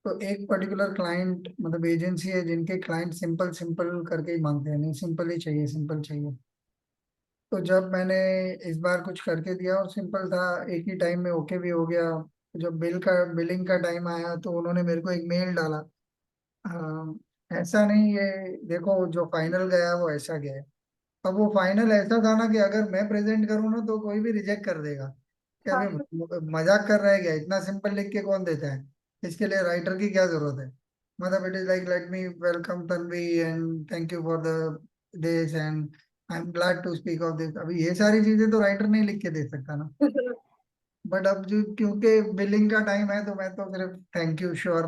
तो एक पर्टिकुलर क्लाइंट, मतलब एजेंसी है जिनके क्लाइंट सिंपल सिंपल करके ही मांगते हैं, नहीं सिंपल ही चाहिए, सिंपल चाहिए। तो जब मैंने इस बार कुछ करके दिया और सिंपल था, एक ही टाइम में ओके भी हो गया। जब बिलिंग का टाइम आया तो उन्होंने मेरे को एक मेल डाला। हाँ, ऐसा नहीं है, देखो जो फाइनल गया वो ऐसा गया है। अब वो फाइनल ऐसा था ना कि अगर मैं प्रेजेंट करूँ ना तो कोई भी रिजेक्ट कर देगा। क्या हाँ। भी मजाक कर रहा है क्या, इतना सिंपल लिख के कौन देता है? इसके लिए राइटर की क्या जरूरत है? मतलब it is like let me welcome Tanvi and thank you for the this and I am glad to speak of this. अभी ये सारी चीजें तो राइटर नहीं लिख के दे सकता ना। बट अब जो क्योंकि बिलिंग का टाइम है तो मैं तो सिर्फ थैंक यू श्योर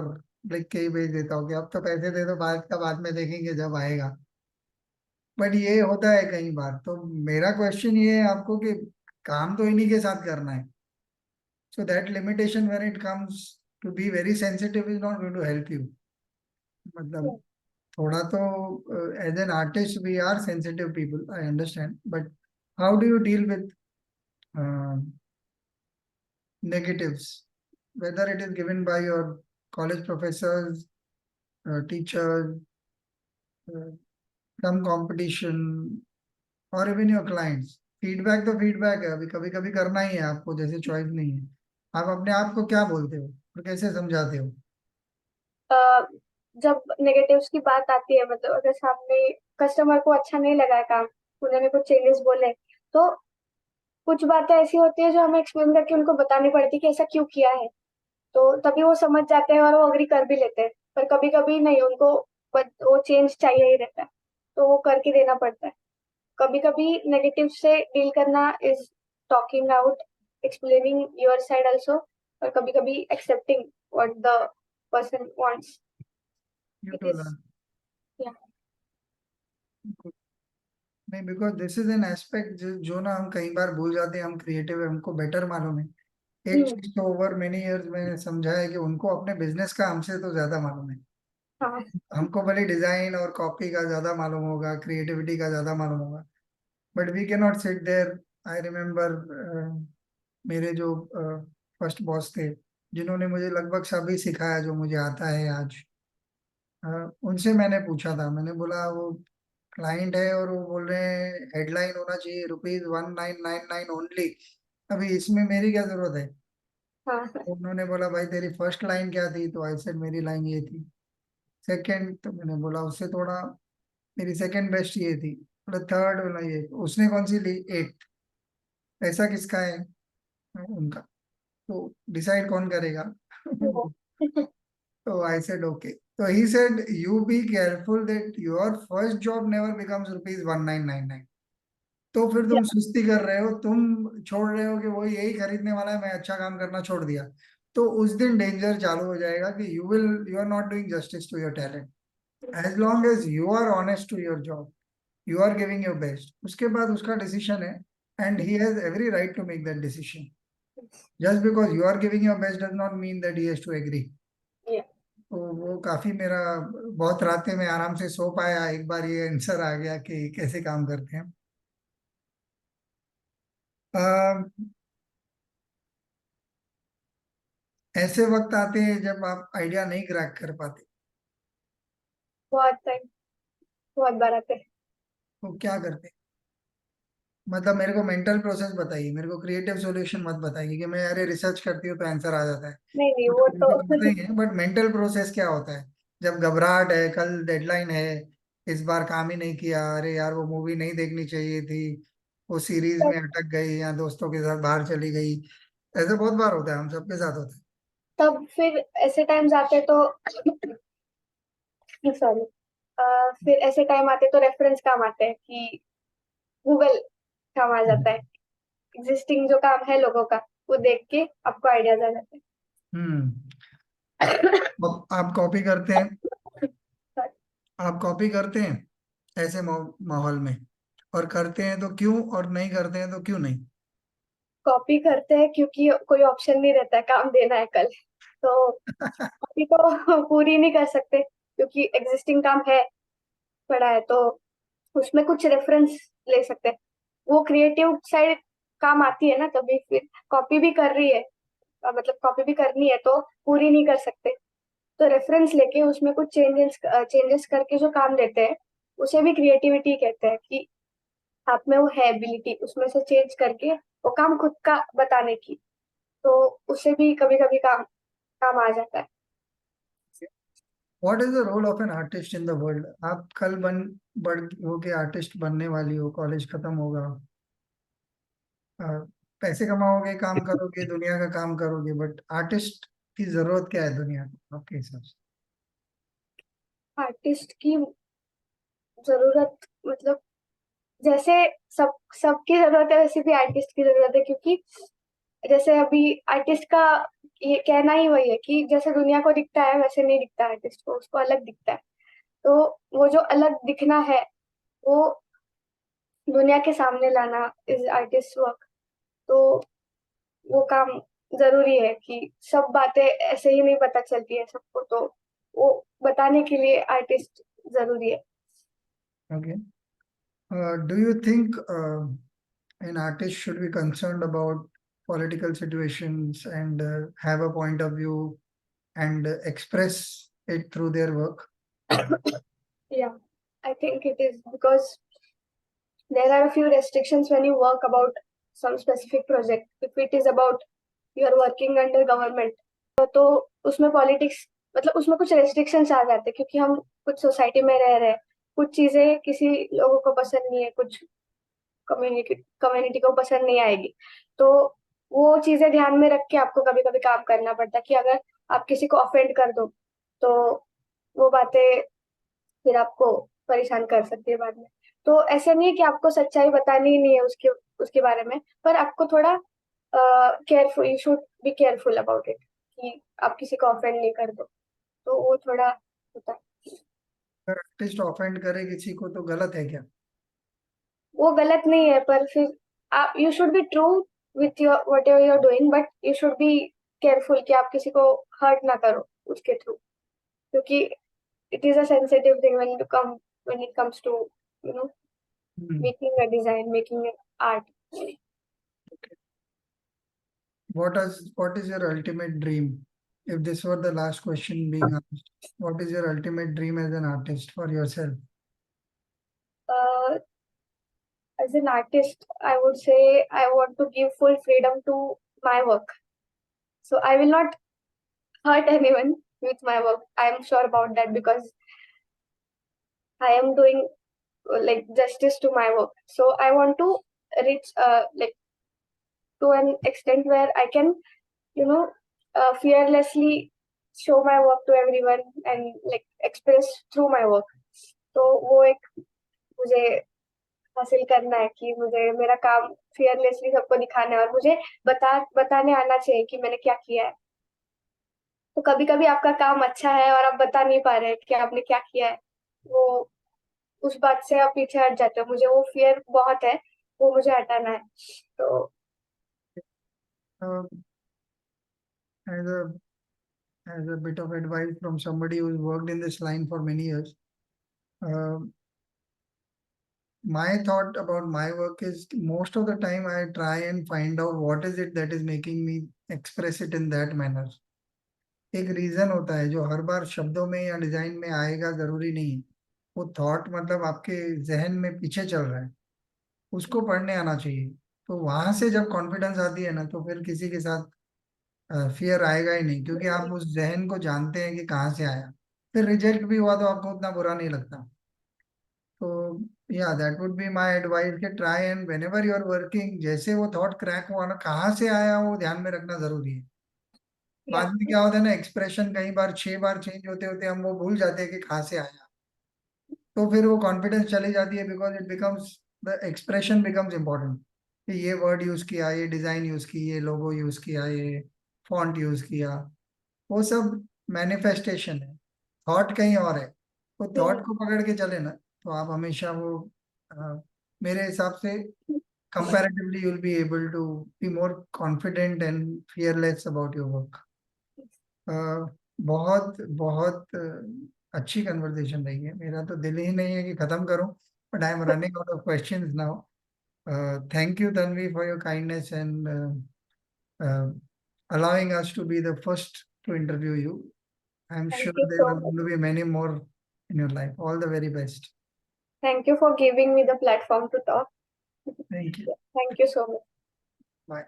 लिख के ही भेज देता हूँ कि अब तो पैसे दे दो, बाद का बाद में देखेंगे जब आएगा। बट ये होता है कई बार। तो मेरा क्वेश्चन ये है आपको कि काम तो इन्हीं के साथ करना है, so that limitation when it comes to be very sensitive is not going to help you. मतलब थोड़ा तो as an artist we are sensitive people, I understand, but how do you deal with negatives, whether it is given by your college professors, teachers, uh, some competition, और इवन योर क्लाइंट्स? फीडबैक तो फीडबैक है, अभी कभी कभी करना ही है आपको, जैसे चॉइस नहीं है। आप अपने आप को क्या बोलते हो और कैसे समझाते हो? अ, जब नेगेटिव्स की बात आती है, मतलब अगर सामने कस्टमर को अच्छा नहीं लगा है काम, उन्होंने कुछ चेंजेस बोले, तो कुछ बातें ऐसी होती है जो हमें एक्सप्लेन करके उनको बतानी पड़ती है कि ऐसा क्यों किया है। तो तभी वो समझ जाते हैं और वो अग्री कर भी लेते हैं। पर कभी कभी नहीं, उनको वो चेंज चाहिए ही रहता है, तो वो करके देना पड़ता है। कभी कभी नेगेटिव से डील करना is talking out, explaining your side also, और कभी कभी accepting what the person wants. You it to is. Learn. नहीं, because this is an aspect जो ना हम कई बार भूल जाते हैं। हम क्रिएटिव है, हमको बेटर मालूम है। एक हम्म। चीज तो ओवर मेनी इयर्स मैंने समझा है कि उनको अपने बिजनेस का हमसे तो ज्यादा मालूम है। हाँ। हमको भले डिजाइन और कॉपी का ज्यादा मालूम होगा, क्रिएटिविटी का ज्यादा मालूम होगा, but we can not sit there. I remember मेरे जो फर्स्ट बॉस थे, जिन्होंने मुझे लगभग सभी सिखाया जो मुझे आता है आज। उनसे मैंने पूछा था, मैंने बोला वो क्लाइंट है और वो बोल रहे हैं हेडलाइन होना चाहिए ₹1999 ओनली, अभी इसमें मेरी क्या जरूरत है? हाँ। तो उन्होंने बोला भाई तेरी फर्स्ट लाइन क्या थी? तो आई सेड मेरी लाइन ये थी। सेकंड, तो मैंने बोला उससे थोड़ा, मेरी सेकंड बेस्ट ये थी। बोला थर्ड, बोला ये। उसने कौन सी ली? एट। ऐसा किसका है? उनका। तो डिसाइड कौन करेगा? वो। तो आई सेड ओके। तो he said you be careful that your first job never becomes ₹1999। तो फिर तुम सुस्ती कर रहे हो, तुम छोड़ रहे हो कि वो यही खरीदने वाला है, मैं अच्छा काम करना छोड़ दिया। तो उस दिन डेंजर चालू हो जाएगा कि you are not doing justice to your talent. As long as you are honest to your job, you are giving your best, उसके बाद उसका डिसीजन है। And he has every right to make that decision. Just because you are giving your best does not mean that he has to agree. तो वो काफी मेरा, बहुत रातें में आराम से सो पाया एक बार ये आंसर आ गया कि कैसे काम करते हैं। ऐसे वक्त आते हैं जब आप आइडिया नहीं क्रैक कर पाते, बहुत टाइम, बहुत बार आते हैं। तो क्या करते हैं? मतलब मेरे को मेंटल प्रोसेस बताइए, मेरे को क्रिएटिव सॉल्यूशन मत बताइए कि मैं अरे रिसर्च करती हूँ तो आंसर आ जाता है। नहीं नहीं, वो वो तो तो करते ही है, बट मेंटल प्रोसेस क्या होता है जब घबराहट है, कल डेडलाइन है, इस बार काम ही नहीं किया, अरे यार वो मूवी नहीं देखनी चाहिए थी, वो सीरीज में अटक गई या दोस्तों के साथ बाहर चली गई। ऐसे बहुत बार होता है, हम सबके साथ होता है। तब फिर ऐसे टाइम्स आते तो सॉरी, फिर ऐसे टाइम आते तो रेफरेंस काम आते हैं कि गूगल काम आ जाता है। एग्जिस्टिंग जो काम है लोगों का, वो देख के आपको आइडियाज आ जाते हम्म। हैं। अब आप कॉपी करते हैं, आप कॉपी करते हैं ऐसे माहौल में, और करते हैं तो क्यों, और नहीं करते हैं तो क्यों नहीं? कॉपी करते हैं क्योंकि कोई ऑप्शन नहीं रहता है, काम देना है कल, तो कॉपी तो पूरी नहीं कर सकते क्योंकि एग्जिस्टिंग काम है, पड़ा है, तो उसमें कुछ रेफरेंस ले सकते हैं। वो क्रिएटिव साइड काम आती है ना, तभी फिर कॉपी भी कर रही है, मतलब कॉपी भी करनी है तो पूरी नहीं कर सकते, तो रेफरेंस लेके उसमें कुछ चेंजेस चेंजेस करके जो काम देते हैं, उसे भी क्रिएटिविटी कहते हैं कि आप में वो है एबिलिटी उसमें से चेंज करके वो काम खुद का बताने की, तो उससे भी कभी कभी काम काम आ जाता है। What is the role of an artist in the world? आप कल बढ़ हो के आर्टिस्ट बनने वाली हो, कॉलेज खत्म होगा, अ, पैसे कमाओगे, काम करोगे, दुनिया का काम करोगे, बट आर्टिस्ट की जरूरत क्या है दुनिया को आपके हिसाब से? आर्टिस्ट की जरूरत मतलब जैसे सब सबकी जरूरत है वैसे भी आर्टिस्ट की जरूरत है, क्योंकि जैसे अभी आर्टिस्ट का ये कहना ही वही है कि जैसे दुनिया को दिखता है वैसे नहीं दिखता आर्टिस्ट को, उसको अलग दिखता है। तो वो जो अलग दिखना है वो दुनिया के सामने लाना इज आर्टिस्ट वर्क। तो वो काम जरूरी है कि सब बातें ऐसे ही नहीं पता चलती है सबको, तो वो बताने के लिए आर्टिस्ट जरूरी है। Okay, do you think an artist should be concerned about political situations and have a point of view and express it through their work? Yeah, I think it is because there are a few restrictions when you work about some specific project. If it is about you are working under government, तो उसमें पॉलिटिक्स मतलब उसमें कुछ रेस्ट्रिक्शंस आ जाते हैं, क्योंकि हम कुछ सोसाइटी में रह रहे हैं, कुछ चीजें किसी लोगों को पसंद नहीं है, कुछ कम्युनिटी कम्युनिटी को पसंद नहीं आएगी। तो वो चीजें ध्यान में रख के आपको कभी कभी काम करना पड़ता है कि अगर आप किसी को ऑफेंड कर दो तो वो बातें फिर आपको परेशान कर सकती है बाद में। तो ऐसा नहीं है कि आपको सच्चाई बतानी ही नहीं है उसके उसके बारे में, पर आपको थोड़ा careful, you should be careful about it कि आप किसी को ऑफेंड नहीं कर दो। तो वो थोड़ा होता है। अगर आर्टिस्ट ऑफेंड करे किसी को तो गलत है क्या? वो गलत नहीं है, पर फिर आप you should be true with your whatever you are doing, but you should be careful कि आप किसी को हर्ट ना करो उसके थ्रू, क्योंकि it is a sensitive thing when it comes to you know Hmm. making a design, making an art. What is your ultimate dream? If this were the last question being asked, what is your ultimate dream as an artist for yourself? Uh, as an artist, I would say I want to give full freedom to my work. So I will not hurt anyone with my work. I am sure about that because I am doing like justice to my work. So I want to reach like to an extent where I can, you know, fearlessly show my work to everyone and like express through my work. तो वो एक मुझे हासिल करना है कि मुझे मेरा काम फियरलेसली सबको दिखाना है और मुझे बताने आना चाहिए कि मैंने क्या किया है। तो कभी कभी आपका काम अच्छा है और आप बता नहीं पा रहे कि आपने क्या किया है, वो उस बात से आप पीछे हट जाते हो। मुझे वो फियर बहुत है, वो मुझे हटाना है। तो Uh, as a bit of advice from somebody who's worked in this line for many years, uh, my thought about my work is most of the time I try and find out what is it that is making me express it in that manner. एक रीजन होता है जो हर बार शब्दों में या डिजाइन में आएगा, जरूरी नहीं है। वो थॉट मतलब आपके जहन में पीछे चल रहा है, उसको पढ़ने आना चाहिए। तो वहां से जब कॉन्फिडेंस आती है ना, तो फिर किसी के साथ फियर आएगा ही नहीं, क्योंकि आप उस जहन को जानते हैं कि कहाँ से आया। फिर रिजेक्ट भी हुआ तो आपको उतना बुरा नहीं लगता। तो या that would be my advice कि try and whenever you are working, जैसे वो थॉट क्रैक हुआ ना, कहाँ से आया वो ध्यान में रखना जरूरी है। या बाद में क्या होता है ना, एक्सप्रेशन कई बार 6 बार चेंज होते होते हम वो भूल जाते हैं कि कहाँ से आया। तो फिर वो कॉन्फिडेंस चली जाती है, because it becomes the expression becomes important. कि ये वर्ड यूज किया, ये डिजाइन यूज की, ये लोगो यूज किया, ये फॉन्ट यूज किया, वो सब मैनिफेस्टेशन है। थॉट कहीं और है। वो थॉट को पकड़ के चले ना, तो आप हमेशा वो मेरे हिसाब से comparatively you'll be able to be more confident and fearless about your work. बहुत बहुत अच्छी कन्वर्सेशन रही है। मेरा तो दिल ही नहीं है कि खत्म करूं, but I am running out of questions now. Thank you Tanvi for your kindness and allowing us to be the first to interview you. I'm thank sure you there so are much. going to be many more in your life. All the very best. Thank you for giving me the platform to talk. Thank you. Thank you so much. Bye.